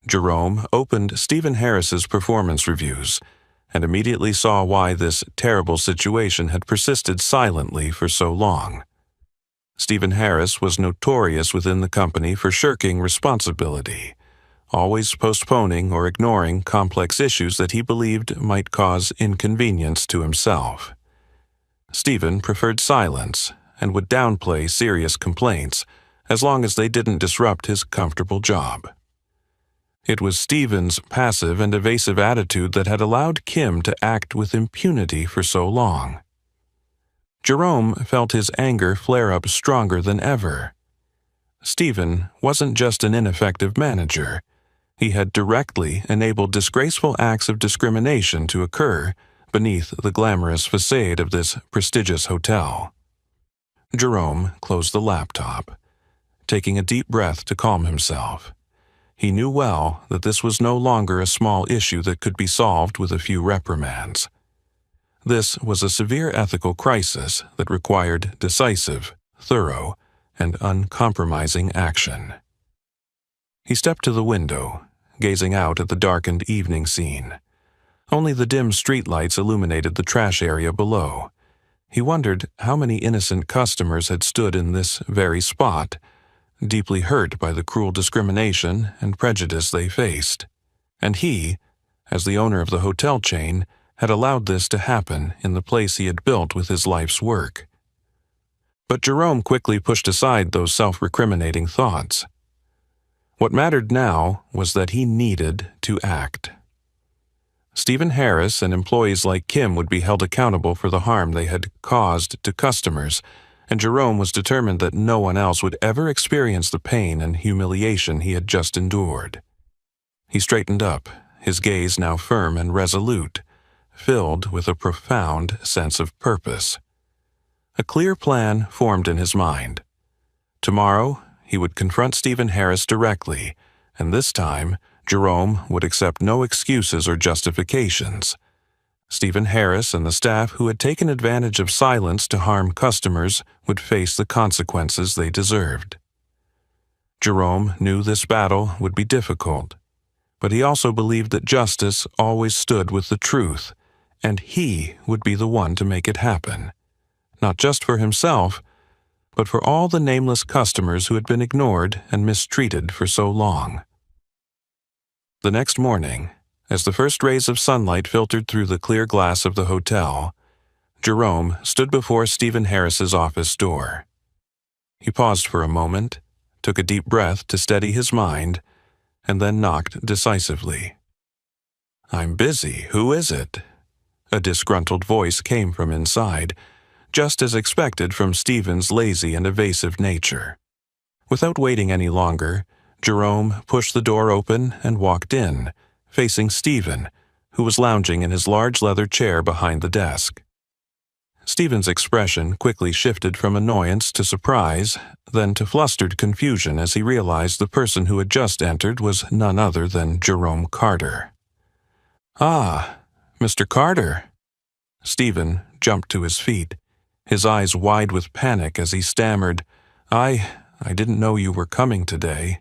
Jerome opened Stephen Harris's performance reviews and immediately saw why this terrible situation had persisted silently for so long. Stephen Harris was notorious within the company for shirking responsibility, always postponing or ignoring complex issues that he believed might cause inconvenience to himself. Stephen preferred silence and would downplay serious complaints as long as they didn't disrupt his comfortable job. It was Stephen's passive and evasive attitude that had allowed Kim to act with impunity for so long. Jerome felt his anger flare up stronger than ever. Stephen wasn't just an ineffective manager. He had directly enabled disgraceful acts of discrimination to occur beneath the glamorous facade of this prestigious hotel. Jerome closed the laptop, taking a deep breath to calm himself. He knew well that this was no longer a small issue that could be solved with a few reprimands. This was a severe ethical crisis that required decisive, thorough, and uncompromising action. He stepped to the window, gazing out at the darkened evening scene. Only the dim streetlights illuminated the trash area below. He wondered how many innocent customers had stood in this very spot, deeply hurt by the cruel discrimination and prejudice they faced. And he, as the owner of the hotel chain, had allowed this to happen in the place he had built with his life's work. But Jerome quickly pushed aside those self-recriminating thoughts. What mattered now was that he needed to act. Stephen Harris and employees like Kim would be held accountable for the harm they had caused to customers, and Jerome was determined that no one else would ever experience the pain and humiliation he had just endured. He straightened up, his gaze now firm and resolute, filled with a profound sense of purpose. A clear plan formed in his mind. Tomorrow, he would confront Stephen Harris directly, and this time, Jerome would accept no excuses or justifications. Stephen Harris and the staff who had taken advantage of silence to harm customers would face the consequences they deserved. Jerome knew this battle would be difficult, but he also believed that justice always stood with the truth, and he would be the one to make it happen, not just for himself, but for all the nameless customers who had been ignored and mistreated for so long. The next morning, as the first rays of sunlight filtered through the clear glass of the hotel, Jerome stood before Stephen Harris's office door. He paused for a moment, took a deep breath to steady his mind, and then knocked decisively. "I'm busy. Who is it?" A disgruntled voice came from inside, just as expected from Stephen's lazy and evasive nature. Without waiting any longer, Jerome pushed the door open and walked in, facing Stephen, who was lounging in his large leather chair behind the desk. Stephen's expression quickly shifted from annoyance to surprise, then to flustered confusion as he realized the person who had just entered was none other than Jerome Carter. "Ah, Mr. Carter." Stephen jumped to his feet, his eyes wide with panic as he stammered, I didn't know you were coming today."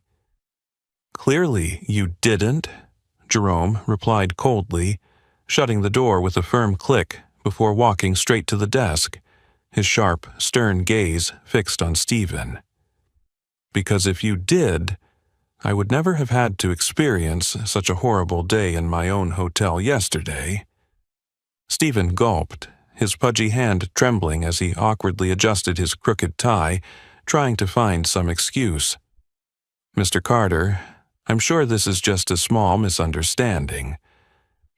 "Clearly you didn't," Jerome replied coldly, shutting the door with a firm click before walking straight to the desk, his sharp, stern gaze fixed on Stephen. "Because if you did, I would never have had to experience such a horrible day in my own hotel yesterday." Stephen gulped, his pudgy hand trembling as he awkwardly adjusted his crooked tie, trying to find some excuse. "Mr. Carter, I'm sure this is just a small misunderstanding.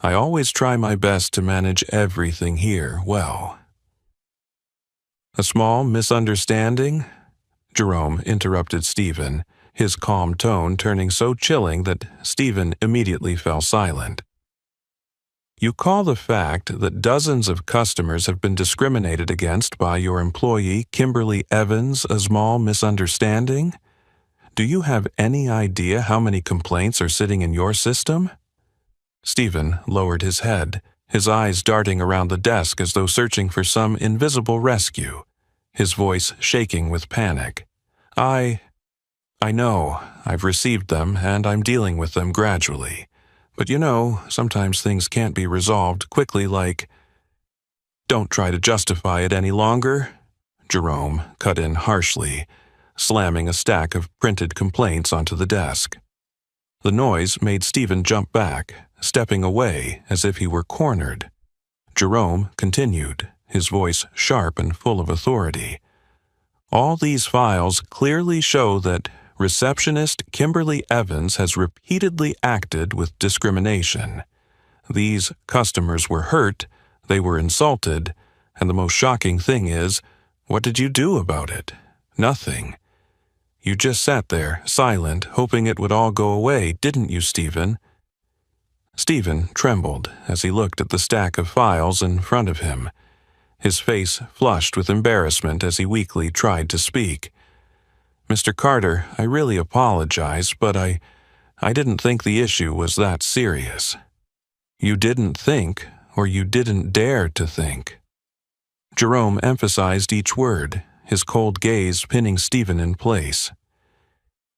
I always try my best to manage everything here well." "A small misunderstanding?" Jerome interrupted Stephen, his calm tone turning so chilling that Stephen immediately fell silent. "You call the fact that dozens of customers have been discriminated against by your employee, Kimberly Evans, a small misunderstanding? Do you have any idea how many complaints are sitting in your system?" Stephen lowered his head, his eyes darting around the desk as though searching for some invisible rescue, his voice shaking with panic. I know, I've received them and I'm dealing with them gradually. But you know, sometimes things can't be resolved quickly like—" "Don't try to justify it any longer," Jerome cut in harshly, slamming a stack of printed complaints onto the desk. The noise made Stephen jump back, stepping away as if he were cornered. Jerome continued, his voice sharp and full of authority. "All these files clearly show that Receptionist Kimberly Evans has repeatedly acted with discrimination. These customers were hurt, they were insulted, and the most shocking thing is, what did you do about it? Nothing. You just sat there, silent, hoping it would all go away, didn't you, Stephen?" Stephen trembled as he looked at the stack of files in front of him. His face flushed with embarrassment as he weakly tried to speak. "Mr. Carter, I really apologize, but I didn't think the issue was that serious." "You didn't think, or you didn't dare to think." Jerome emphasized each word, his cold gaze pinning Stephen in place.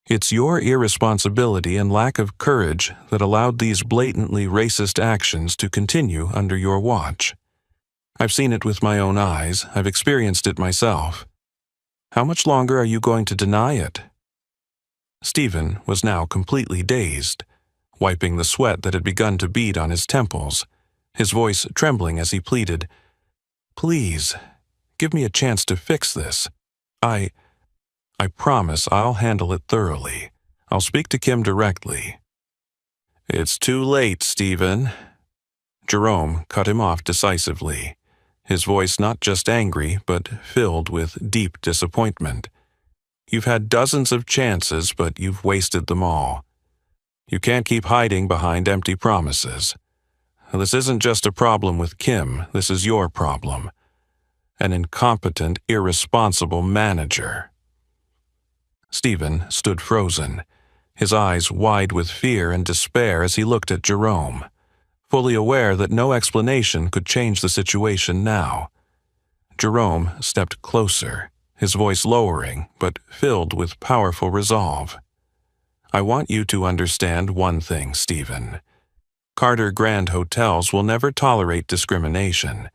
"It's your irresponsibility and lack of courage that allowed these blatantly racist actions to continue under your watch. I've seen it with my own eyes, I've experienced it myself. How much longer are you going to deny it?" Stephen was now completely dazed, wiping the sweat that had begun to bead on his temples, his voice trembling as he pleaded, "Please, give me a chance to fix this. I promise I'll handle it thoroughly. I'll speak to Kim directly." "It's too late, Stephen." Jerome cut him off decisively, his voice not just angry, but filled with deep disappointment. "You've had dozens of chances, but you've wasted them all. You can't keep hiding behind empty promises. This isn't just a problem with Kim, this is your problem. An incompetent, irresponsible manager." Stephen stood frozen, his eyes wide with fear and despair as he looked at Jerome, fully aware that no explanation could change the situation now. Jerome stepped closer, his voice lowering but filled with powerful resolve. "I want you to understand one thing, Stephen. Carter Grand Hotels will never tolerate discrimination,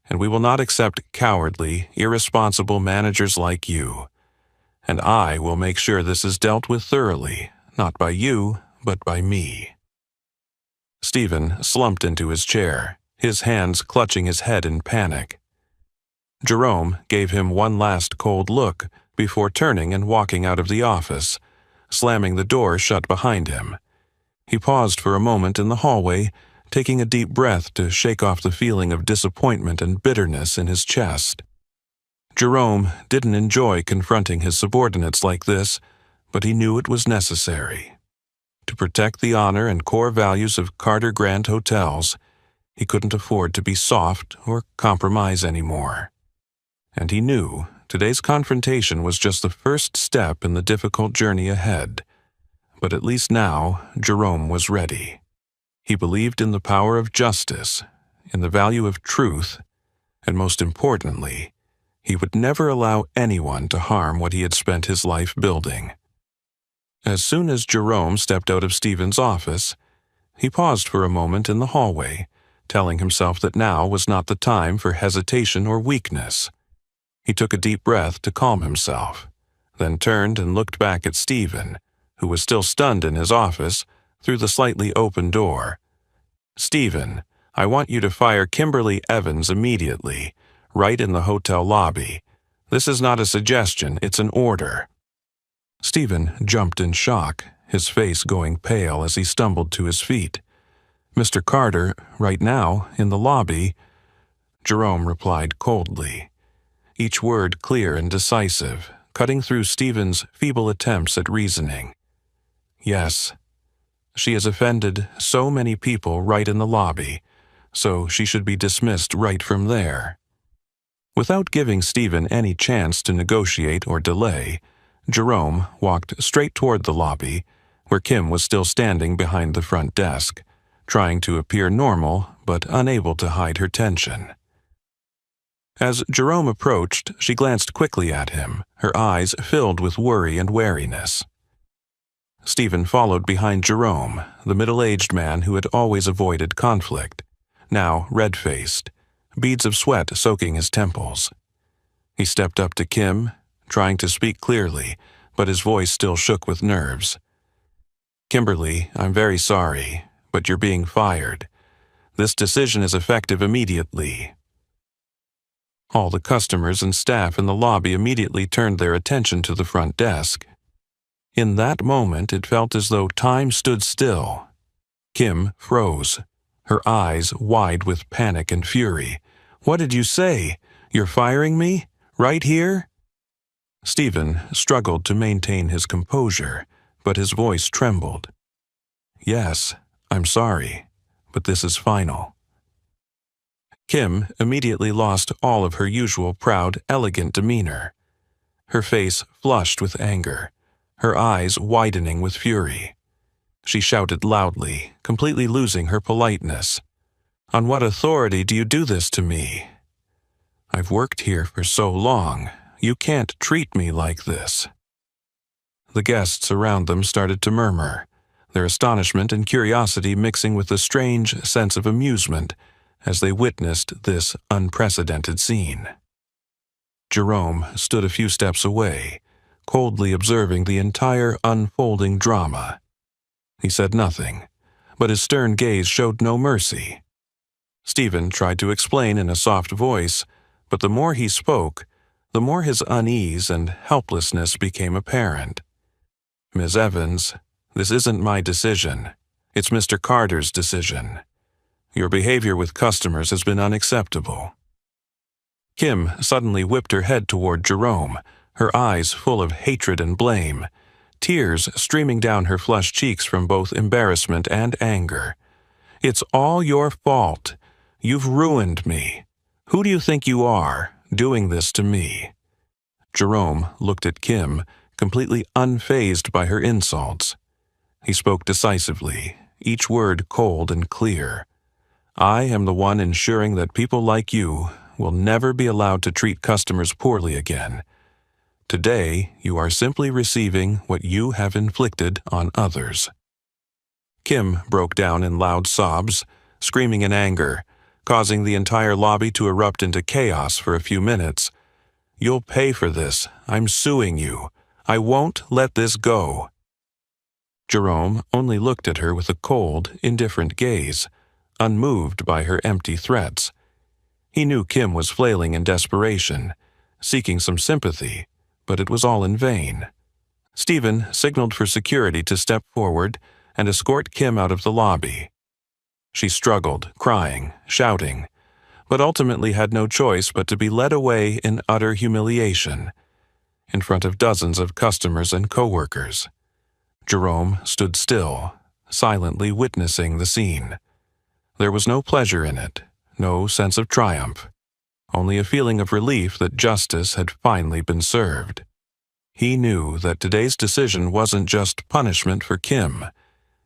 and we will not accept cowardly, irresponsible managers like you. And I will make sure this is dealt with thoroughly, not by you, but by me." Stephen slumped into his chair, his hands clutching his head in panic. Jerome gave him one last cold look before turning and walking out of the office, slamming the door shut behind him. He paused for a moment in the hallway, taking a deep breath to shake off the feeling of disappointment and bitterness in his chest. Jerome didn't enjoy confronting his subordinates like this, but he knew it was necessary. To protect the honor and core values of Carter Grand Hotels, he couldn't afford to be soft or compromise anymore. And he knew today's confrontation was just the first step in the difficult journey ahead. But at least now, Jerome was ready. He believed in the power of justice, in the value of truth, and most importantly, he would never allow anyone to harm what he had spent his life building. As soon as Jerome stepped out of Stephen's office, he paused for a moment in the hallway, telling himself that now was not the time for hesitation or weakness. He took a deep breath to calm himself, then turned and looked back at Stephen, who was still stunned in his office, through the slightly open door. "Stephen, I want you to fire Kimberly Evans immediately, right in the hotel lobby. This is not a suggestion, it's an order." Stephen jumped in shock, his face going pale as he stumbled to his feet. "Mr. Carter, right now, in the lobby," Jerome replied coldly, each word clear and decisive, cutting through Stephen's feeble attempts at reasoning. "Yes. She has offended so many people right in the lobby, so she should be dismissed right from there." Without giving Stephen any chance to negotiate or delay, Jerome walked straight toward the lobby, where Kim was still standing behind the front desk, trying to appear normal but unable to hide her tension. As Jerome approached, she glanced quickly at him, her eyes filled with worry and wariness. Stephen followed behind Jerome, the middle-aged man who had always avoided conflict, now red-faced, beads of sweat soaking his temples. He stepped up to Kim, trying to speak clearly, but his voice still shook with nerves. "Kimberly, I'm very sorry, but you're being fired. This decision is effective immediately." All the customers and staff in the lobby immediately turned their attention to the front desk. In that moment, it felt as though time stood still. Kim froze, her eyes wide with panic and fury. "What did you say? You're firing me? Right here?" Stephen struggled to maintain his composure, but his voice trembled. "Yes, I'm sorry, but this is final." Kim immediately lost all of her usual proud, elegant demeanor. Her face flushed with anger, her eyes widening with fury. She shouted loudly, completely losing her politeness. "On what authority do you do this to me? I've worked here for so long. You can't treat me like this." The guests around them started to murmur, their astonishment and curiosity mixing with a strange sense of amusement as they witnessed this unprecedented scene. Jerome stood a few steps away, coldly observing the entire unfolding drama. He said nothing, but his stern gaze showed no mercy. Stephen tried to explain in a soft voice, but the more he spoke, the more his unease and helplessness became apparent. "Ms. Evans, this isn't my decision. It's Mr. Carter's decision. Your behavior with customers has been unacceptable." Kim suddenly whipped her head toward Jerome, her eyes full of hatred and blame, tears streaming down her flushed cheeks from both embarrassment and anger. "It's all your fault. You've ruined me. Who do you think you are, doing this to me?" Jerome looked at Kim, completely unfazed by her insults. He spoke decisively, each word cold and clear. "I am the one ensuring that people like you will never be allowed to treat customers poorly again. Today, you are simply receiving what you have inflicted on others." Kim broke down in loud sobs, screaming in anger, causing the entire lobby to erupt into chaos for a few minutes. "You'll pay for this. I'm suing you. I won't let this go." Jerome only looked at her with a cold, indifferent gaze, unmoved by her empty threats. He knew Kim was flailing in desperation, seeking some sympathy, but it was all in vain. Stephen signaled for security to step forward and escort Kim out of the lobby. She struggled, crying, shouting, but ultimately had no choice but to be led away in utter humiliation, in front of dozens of customers and coworkers. Jerome stood still, silently witnessing the scene. There was no pleasure in it, no sense of triumph, only a feeling of relief that justice had finally been served. He knew that today's decision wasn't just punishment for Kim.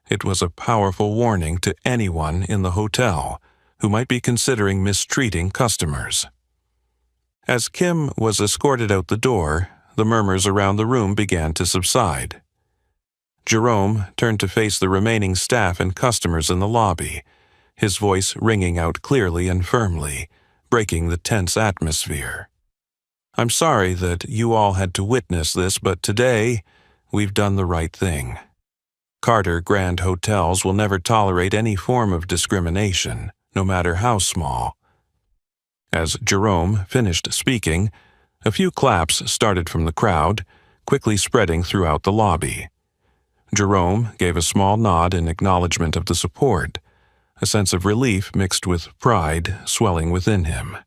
It was a powerful warning to anyone in the hotel who might be considering mistreating customers. As Kim was escorted out the door, the murmurs around the room began to subside. Jerome turned to face the remaining staff and customers in the lobby, his voice ringing out clearly and firmly, breaking the tense atmosphere. "I'm sorry that you all had to witness this, but today, we've done the right thing. Carter Grand Hotels will never tolerate any form of discrimination, no matter how small." As Jerome finished speaking, a few claps started from the crowd, quickly spreading throughout the lobby. Jerome gave a small nod in acknowledgement of the support, a sense of relief mixed with pride swelling within him.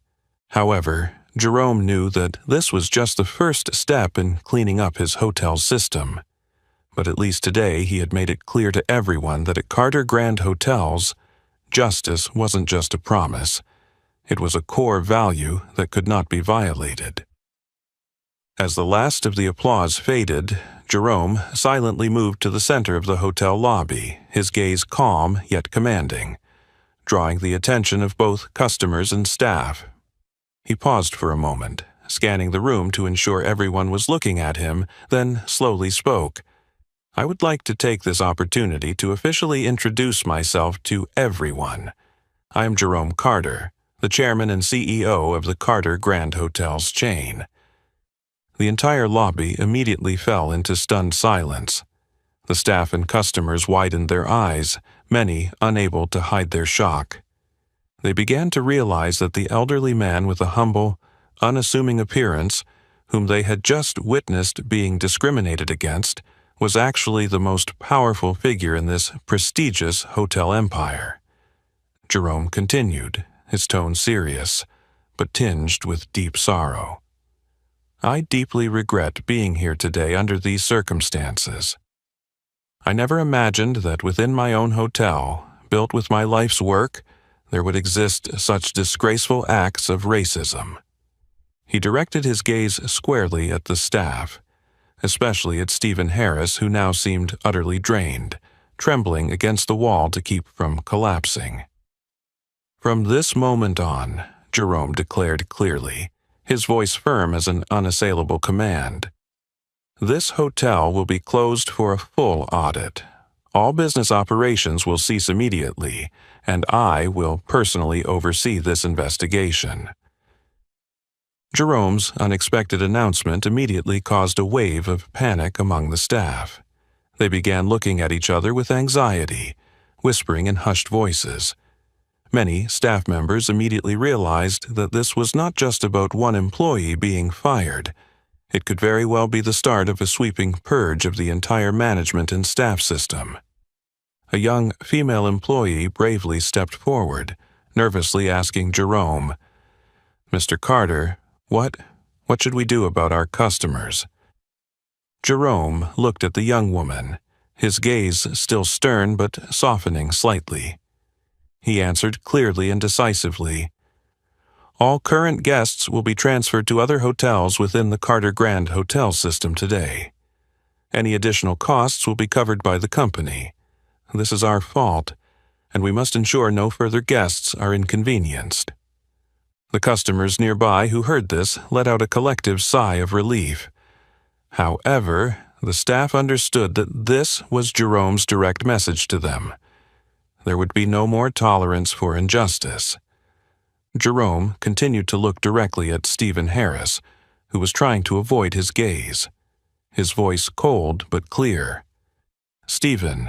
However, Jerome knew that this was just the first step in cleaning up his hotel system. But at least today he had made it clear to everyone that at Carter Grand Hotels, justice wasn't just a promise. It was a core value that could not be violated. As the last of the applause faded, Jerome silently moved to the center of the hotel lobby, his gaze calm yet commanding, drawing the attention of both customers and staff. He paused for a moment, scanning the room to ensure everyone was looking at him, then slowly spoke. "I would like to take this opportunity to officially introduce myself to everyone. I am Jerome Carter, the chairman and CEO of the Carter Grand Hotels chain." The entire lobby immediately fell into stunned silence. The staff and customers widened their eyes, many unable to hide their shock. They began to realize that the elderly man with a humble, unassuming appearance, whom they had just witnessed being discriminated against, was actually the most powerful figure in this prestigious hotel empire. Jerome continued, his tone serious, but tinged with deep sorrow. "I deeply regret being here today under these circumstances. I never imagined that within my own hotel, built with my life's work, there would exist such disgraceful acts of racism." He directed his gaze squarely at the staff, especially at Stephen Harris, who now seemed utterly drained, trembling against the wall to keep from collapsing. "From this moment on," Jerome declared clearly, his voice firm as an unassailable command, "this hotel will be closed for a full audit. All business operations will cease immediately, and I will personally oversee this investigation." Jerome's unexpected announcement immediately caused a wave of panic among the staff. They began looking at each other with anxiety, whispering in hushed voices. Many staff members immediately realized that this was not just about one employee being fired. It could very well be the start of a sweeping purge of the entire management and staff system. A young female employee bravely stepped forward, nervously asking Jerome, "Mr. Carter, what should we do about our customers?" Jerome looked at the young woman, his gaze still stern but softening slightly. He answered clearly and decisively, "All current guests will be transferred to other hotels within the Carter Grand Hotel system today. Any additional costs will be covered by the company. This is our fault, and we must ensure no further guests are inconvenienced." The customers nearby who heard this let out a collective sigh of relief. However, the staff understood that this was Jerome's direct message to them. There would be no more tolerance for injustice. Jerome continued to look directly at Stephen Harris, who was trying to avoid his gaze. His voice cold but clear. "Stephen,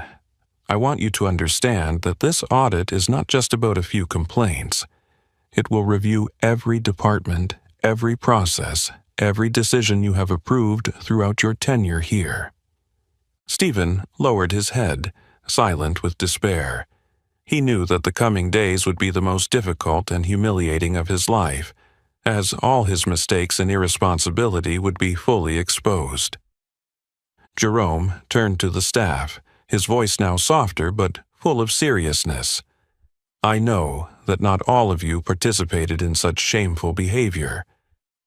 I want you to understand that this audit is not just about a few complaints. It will review every department, every process, every decision you have approved throughout your tenure here." Stephen lowered his head, silent with despair. He knew that the coming days would be the most difficult and humiliating of his life, as all his mistakes and irresponsibility would be fully exposed. Jerome turned to the staff, his voice now softer but full of seriousness. "I know that not all of you participated in such shameful behavior,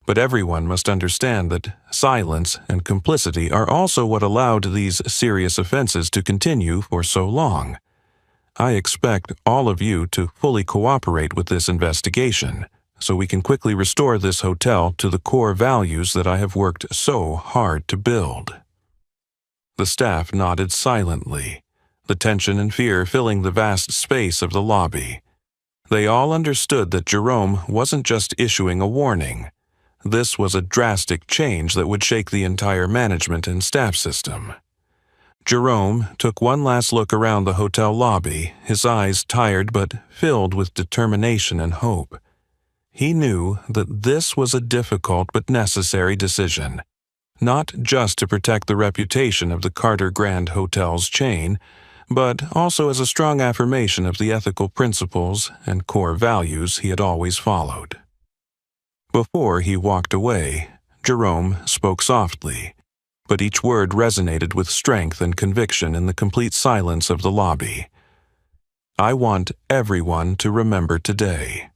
but everyone must understand that silence and complicity are also what allowed these serious offenses to continue for so long. I expect all of you to fully cooperate with this investigation, so we can quickly restore this hotel to the core values that I have worked so hard to build." The staff nodded silently, the tension and fear filling the vast space of the lobby. They all understood that Jerome wasn't just issuing a warning. This was a drastic change that would shake the entire management and staff system. Jerome took one last look around the hotel lobby, his eyes tired but filled with determination and hope. He knew that this was a difficult but necessary decision, not just to protect the reputation of the Carter Grand Hotel's chain, but also as a strong affirmation of the ethical principles and core values he had always followed. Before he walked away, Jerome spoke softly, but each word resonated with strength and conviction in the complete silence of the lobby. I want everyone to remember today.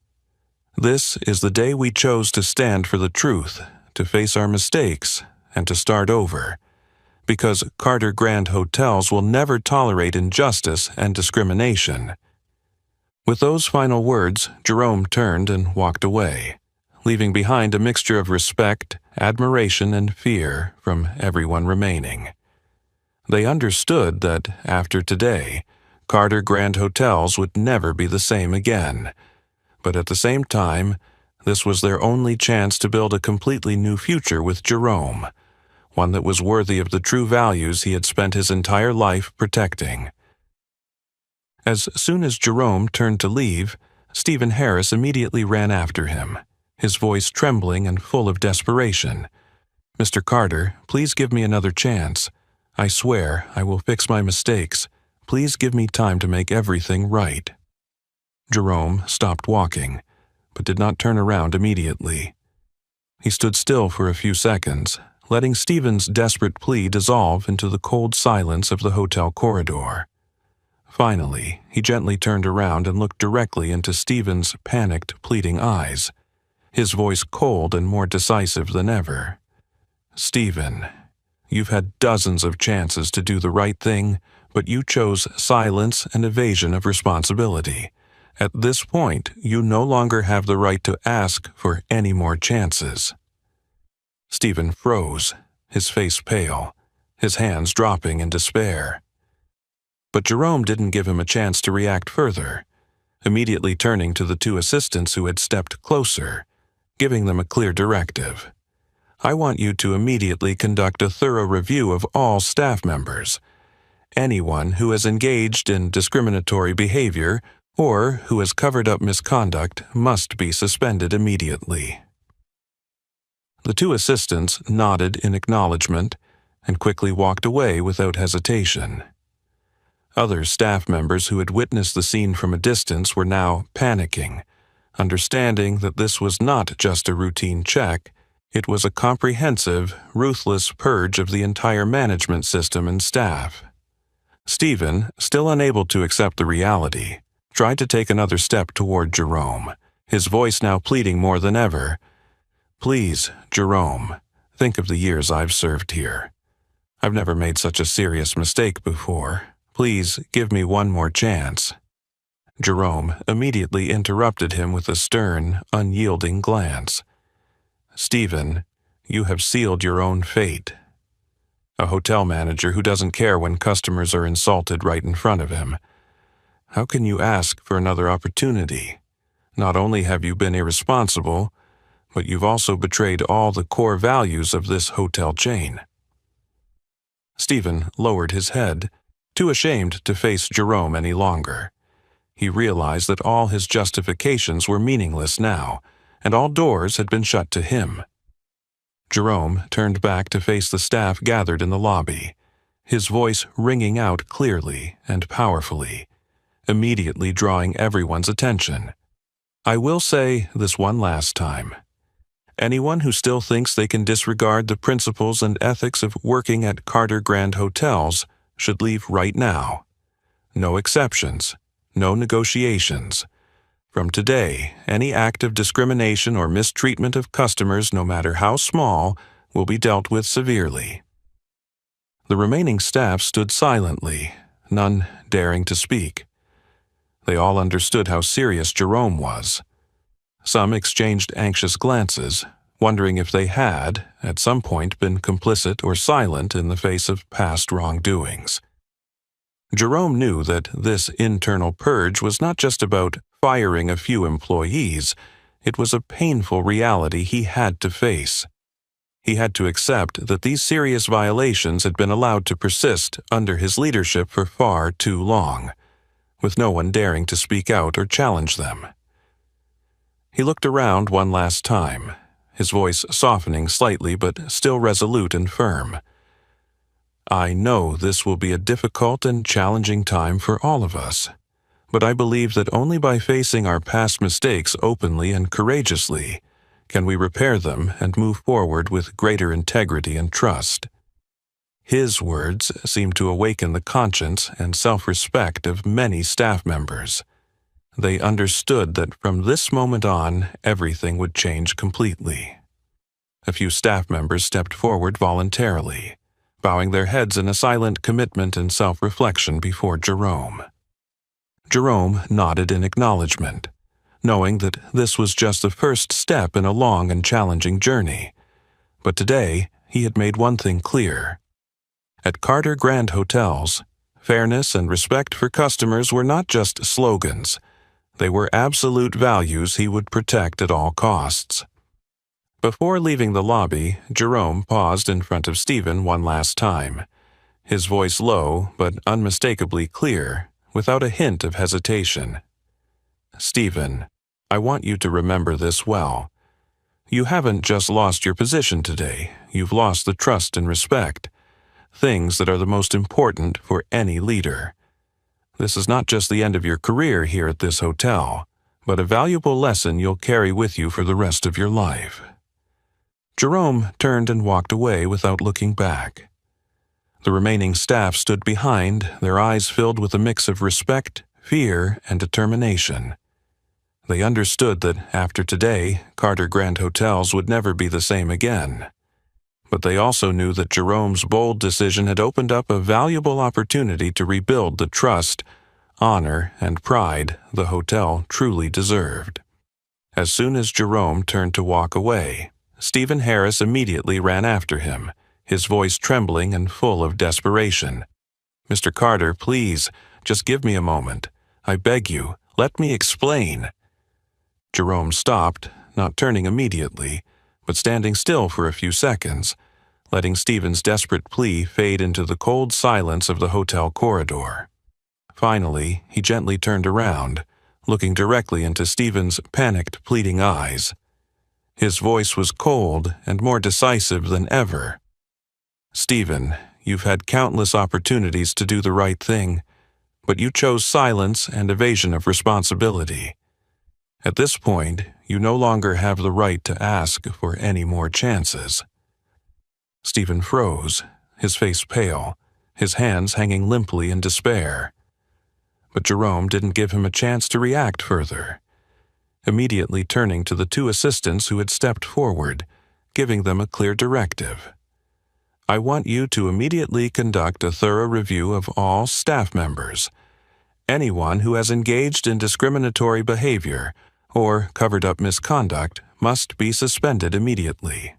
This is the day we chose to stand for the truth, to face our mistakes, and to start over, because Carter Grand Hotels will never tolerate injustice and discrimination. With those final words, Jerome turned and walked away, leaving behind a mixture of respect, admiration, and fear from everyone remaining. They understood that, after today, Carter Grand Hotels would never be the same again. But at the same time, this was their only chance to build a completely new future with Jerome, one that was worthy of the true values he had spent his entire life protecting. As soon as Jerome turned to leave, Stephen Harris immediately ran after him, his voice trembling and full of desperation. "Mr. Carter, please give me another chance. I swear I will fix my mistakes. Please give me time to make everything right." Jerome stopped walking, but did not turn around immediately. He stood still for a few seconds, letting Stephen's desperate plea dissolve into the cold silence of the hotel corridor. Finally, he gently turned around and looked directly into Stephen's panicked, pleading eyes, his voice cold and more decisive than ever. "Stephen, you've had dozens of chances to do the right thing, but you chose silence and evasion of responsibility. At this point, you no longer have the right to ask for any more chances." Stephen froze, his face pale, his hands dropping in despair. But Jerome didn't give him a chance to react further, immediately turning to the two assistants who had stepped closer, giving them a clear directive. "I want you to immediately conduct a thorough review of all staff members. Anyone who has engaged in discriminatory behavior or who has covered up misconduct must be suspended immediately." The two assistants nodded in acknowledgement and quickly walked away without hesitation. Other staff members who had witnessed the scene from a distance were now panicking, understanding that this was not just a routine check, it was a comprehensive, ruthless purge of the entire management system and staff. Stephen, still unable to accept the reality, tried to take another step toward Jerome, his voice now pleading more than ever. "Please, Jerome, think of the years I've served here. I've never made such a serious mistake before. Please give me one more chance." Jerome immediately interrupted him with a stern, unyielding glance. "Stephen, you have sealed your own fate. A hotel manager who doesn't care when customers are insulted right in front of him. How can you ask for another opportunity? Not only have you been irresponsible, but you've also betrayed all the core values of this hotel chain." Stephen lowered his head, too ashamed to face Jerome any longer. He realized that all his justifications were meaningless now, and all doors had been shut to him. Jerome turned back to face the staff gathered in the lobby, his voice ringing out clearly and powerfully, immediately drawing everyone's attention. "I will say this one last time. Anyone who still thinks they can disregard the principles and ethics of working at Carter Grand Hotels should leave right now. No exceptions, no negotiations. From today, any act of discrimination or mistreatment of customers, no matter how small, will be dealt with severely." The remaining staff stood silently, none daring to speak. They all understood how serious Jerome was. Some exchanged anxious glances, wondering if they had, at some point, been complicit or silent in the face of past wrongdoings. Jerome knew that this internal purge was not just about firing a few employees. It was a painful reality he had to face. He had to accept that these serious violations had been allowed to persist under his leadership for far too long, with no one daring to speak out or challenge them. He looked around one last time, his voice softening slightly but still resolute and firm. I know this will be a difficult and challenging time for all of us, but I believe that only by facing our past mistakes openly and courageously can we repair them and move forward with greater integrity and trust. His words seemed to awaken the conscience and self-respect of many staff members. They understood that from this moment on, everything would change completely. A few staff members stepped forward voluntarily, bowing their heads in a silent commitment and self-reflection before Jerome. Jerome nodded in acknowledgement, knowing that this was just the first step in a long and challenging journey. But today, he had made one thing clear. At Carter Grand Hotels, fairness and respect for customers were not just slogans. They were absolute values he would protect at all costs. Before leaving the lobby, Jerome paused in front of Stephen one last time, his voice low but unmistakably clear, without a hint of hesitation. Stephen, I want you to remember this well. You haven't just lost your position today, you've lost the trust and respect, things that are the most important for any leader. This is not just the end of your career here at this hotel, but a valuable lesson you'll carry with you for the rest of your life. Jerome turned and walked away without looking back. The remaining staff stood behind, their eyes filled with a mix of respect, fear, and determination. They understood that after today, Carter Grand Hotels would never be the same again. But they also knew that Jerome's bold decision had opened up a valuable opportunity to rebuild the trust, honor, and pride the hotel truly deserved. As soon as Jerome turned to walk away, Stephen Harris immediately ran after him, his voice trembling and full of desperation. Mr. Carter, please, just give me a moment. I beg you, let me explain. Jerome stopped, not turning immediately, but standing still for a few seconds, letting Stephen's desperate plea fade into the cold silence of the hotel corridor. Finally, he gently turned around, looking directly into Stephen's panicked, pleading eyes. His voice was cold and more decisive than ever. Stephen, you've had countless opportunities to do the right thing, but you chose silence and evasion of responsibility. At this point, you no longer have the right to ask for any more chances. Stephen froze, his face pale, his hands hanging limply in despair. But Jerome didn't give him a chance to react further, immediately turning to the two assistants who had stepped forward, giving them a clear directive. I want you to immediately conduct a thorough review of all staff members. Anyone who has engaged in discriminatory behavior or covered up misconduct must be suspended immediately.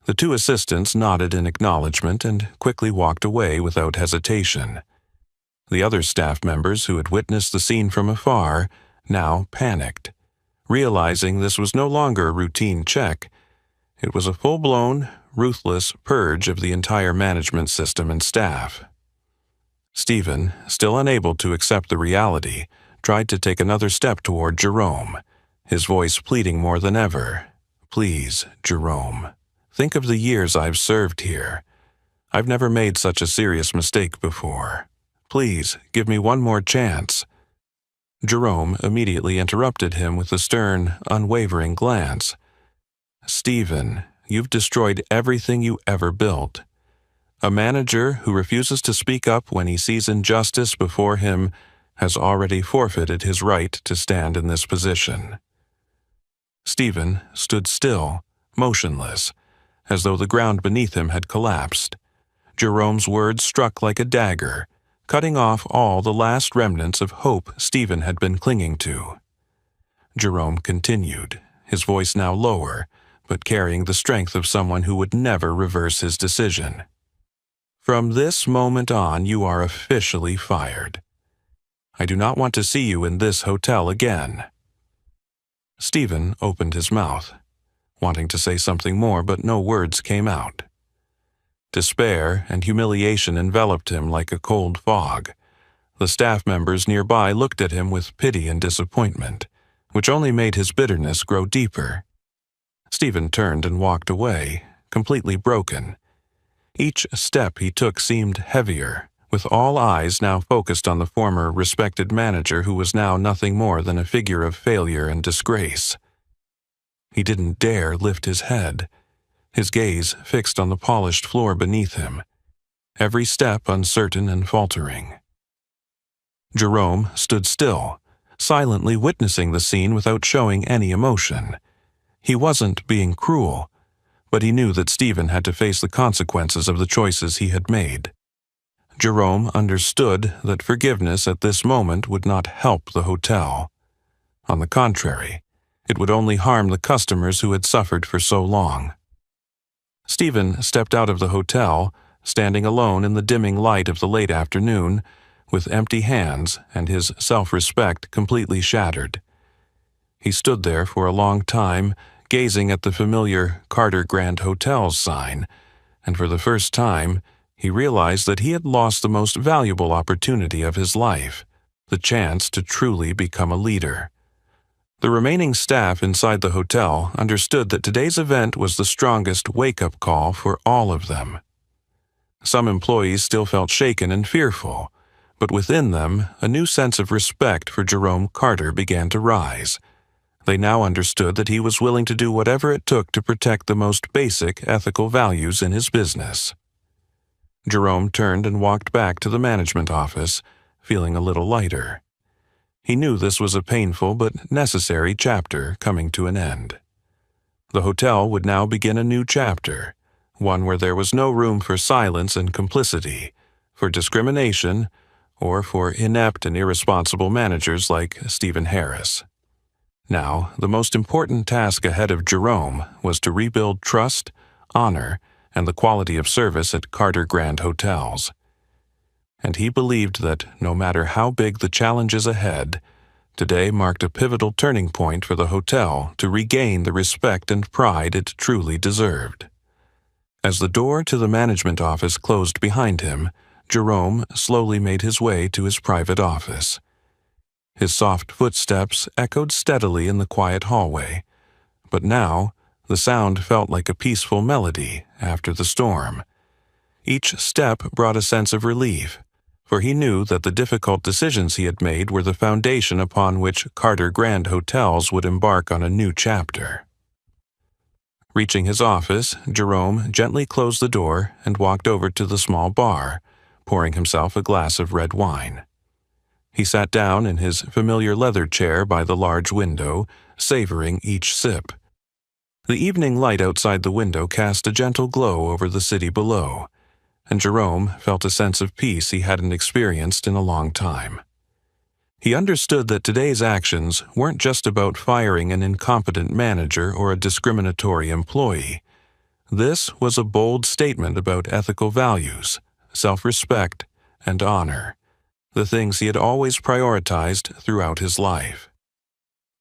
The two assistants nodded in acknowledgement and quickly walked away without hesitation. The other staff members who had witnessed the scene from afar now panicked, realizing this was no longer a routine check. It was a full-blown, ruthless purge of the entire management system and staff. Stephen, still unable to accept the reality, tried to take another step toward Jerome, his voice pleading more than ever. Please, Jerome, think of the years I've served here. I've never made such a serious mistake before. Please, give me one more chance. Jerome immediately interrupted him with a stern, unwavering glance. Stephen, you've destroyed everything you ever built. A manager who refuses to speak up when he sees injustice before him has already forfeited his right to stand in this position. Stephen stood still, motionless, as though the ground beneath him had collapsed. Jerome's words struck like a dagger, cutting off all the last remnants of hope Stephen had been clinging to. Jerome continued, his voice now lower, but carrying the strength of someone who would never reverse his decision. From this moment on, you are officially fired. I do not want to see you in this hotel again." Stephen opened his mouth, wanting to say something more, but no words came out. Despair and humiliation enveloped him like a cold fog. The staff members nearby looked at him with pity and disappointment, which only made his bitterness grow deeper. Stephen turned and walked away, completely broken. Each step he took seemed heavier, with all eyes now focused on the former respected manager who was now nothing more than a figure of failure and disgrace. He didn't dare lift his head, his gaze fixed on the polished floor beneath him, every step uncertain and faltering. Jerome stood still, silently witnessing the scene without showing any emotion. He wasn't being cruel, but he knew that Stephen had to face the consequences of the choices he had made. Jerome understood that forgiveness at this moment would not help the hotel. On the contrary, it would only harm the customers who had suffered for so long. Stephen stepped out of the hotel, standing alone in the dimming light of the late afternoon, with empty hands and his self-respect completely shattered. He stood there for a long time, gazing at the familiar Carter Grand Hotel's sign, and for the first time, he realized that he had lost the most valuable opportunity of his life, the chance to truly become a leader. The remaining staff inside the hotel understood that today's event was the strongest wake-up call for all of them. Some employees still felt shaken and fearful, but within them, a new sense of respect for Jerome Carter began to rise. They now understood that he was willing to do whatever it took to protect the most basic ethical values in his business. Jerome turned and walked back to the management office, feeling a little lighter. He knew this was a painful but necessary chapter coming to an end. The hotel would now begin a new chapter, one where there was no room for silence and complicity, for discrimination, or for inept and irresponsible managers like Stephen Harris. Now, the most important task ahead of Jerome was to rebuild trust, honor, and the quality of service at Carter Grand Hotels. And he believed that, no matter how big the challenges ahead, today marked a pivotal turning point for the hotel to regain the respect and pride it truly deserved. As the door to the management office closed behind him, Jerome slowly made his way to his private office. His soft footsteps echoed steadily in the quiet hallway, but now the sound felt like a peaceful melody after the storm. Each step brought a sense of relief, for he knew that the difficult decisions he had made were the foundation upon which Carter Grand Hotels would embark on a new chapter. Reaching his office, Jerome gently closed the door and walked over to the small bar, pouring himself a glass of red wine. He sat down in his familiar leather chair by the large window, savoring each sip. The evening light outside the window cast a gentle glow over the city below, and Jerome felt a sense of peace he hadn't experienced in a long time. He understood that today's actions weren't just about firing an incompetent manager or a discriminatory employee. This was a bold statement about ethical values, self-respect, and honor, the things he had always prioritized throughout his life.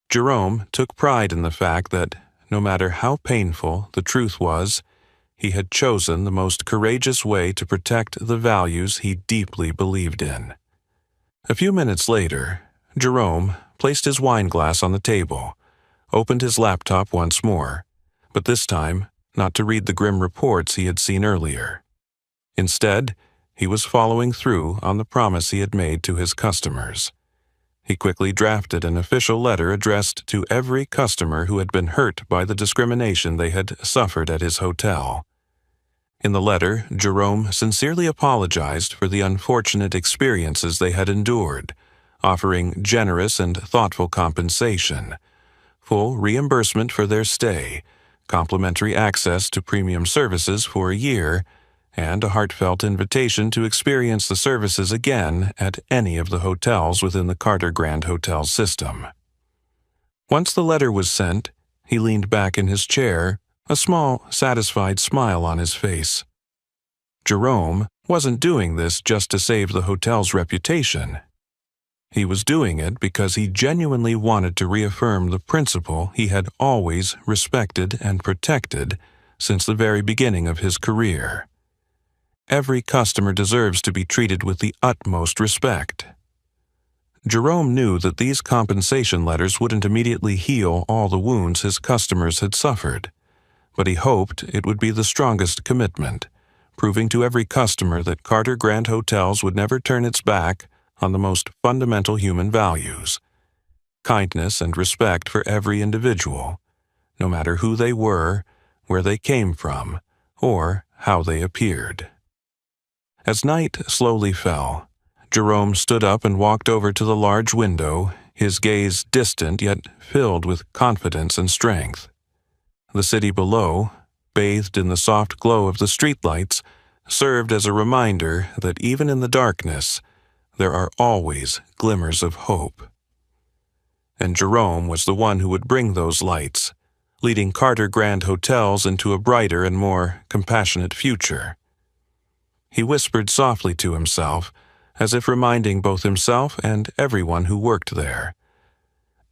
Jerome took pride in the fact that, no matter how painful the truth was, he had chosen the most courageous way to protect the values he deeply believed in. A few minutes later, Jerome placed his wine glass on the table, opened his laptop once more, but this time not to read the grim reports he had seen earlier. Instead, he was following through on the promise he had made to his customers. He quickly drafted an official letter addressed to every customer who had been hurt by the discrimination they had suffered at his hotel. In the letter, Jerome sincerely apologized for the unfortunate experiences they had endured, offering generous and thoughtful compensation, full reimbursement for their stay, complimentary access to premium services for a year, and a heartfelt invitation to experience the services again at any of the hotels within the Carter Grand Hotel system. Once the letter was sent, he leaned back in his chair, a small, satisfied smile on his face. Jerome wasn't doing this just to save the hotel's reputation. He was doing it because he genuinely wanted to reaffirm the principle he had always respected and protected since the very beginning of his career. Every customer deserves to be treated with the utmost respect. Jerome knew that these compensation letters wouldn't immediately heal all the wounds his customers had suffered, but he hoped it would be the strongest commitment, proving to every customer that Carter Grand Hotels would never turn its back on the most fundamental human values: kindness and respect for every individual, no matter who they were, where they came from, or how they appeared. As night slowly fell, Jerome stood up and walked over to the large window, his gaze distant yet filled with confidence and strength. The city below, bathed in the soft glow of the streetlights, served as a reminder that even in the darkness, there are always glimmers of hope. And Jerome was the one who would bring those lights, leading Carter Grand Hotels into a brighter and more compassionate future. He whispered softly to himself, as if reminding both himself and everyone who worked there.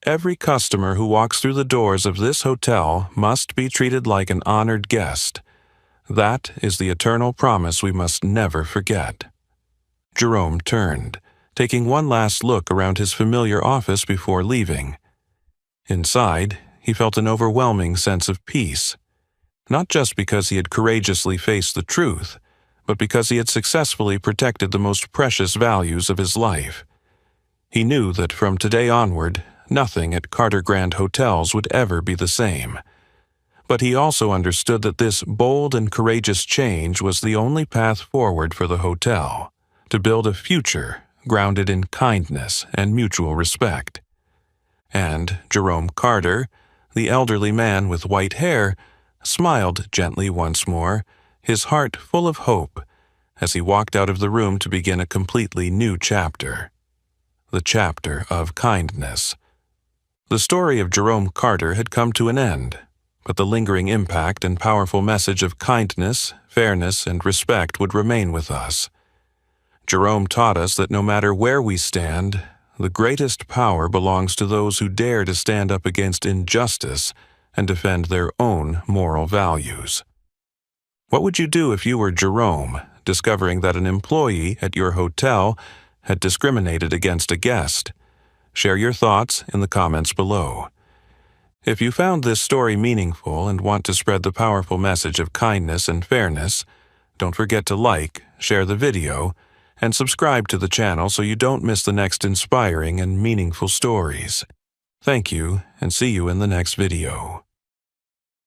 Every customer who walks through the doors of this hotel must be treated like an honored guest. That is the eternal promise we must never forget. Jerome turned, taking one last look around his familiar office before leaving. Inside, he felt an overwhelming sense of peace, not just because he had courageously faced the truth, but because he had successfully protected the most precious values of his life. He knew that from today onward, nothing at Carter Grand Hotels would ever be the same. But he also understood that this bold and courageous change was the only path forward for the hotel, to build a future grounded in kindness and mutual respect. And Jerome Carter, the elderly man with white hair, smiled gently once more, his heart full of hope, as he walked out of the room to begin a completely new chapter. The chapter of kindness. The story of Jerome Carter had come to an end, but the lingering impact and powerful message of kindness, fairness, and respect would remain with us. Jerome taught us that no matter where we stand, the greatest power belongs to those who dare to stand up against injustice and defend their own moral values. What would you do if you were Jerome, discovering that an employee at your hotel had discriminated against a guest? Share your thoughts in the comments below. If you found this story meaningful and want to spread the powerful message of kindness and fairness, don't forget to like, share the video, and subscribe to the channel so you don't miss the next inspiring and meaningful stories. Thank you, and see you in the next video.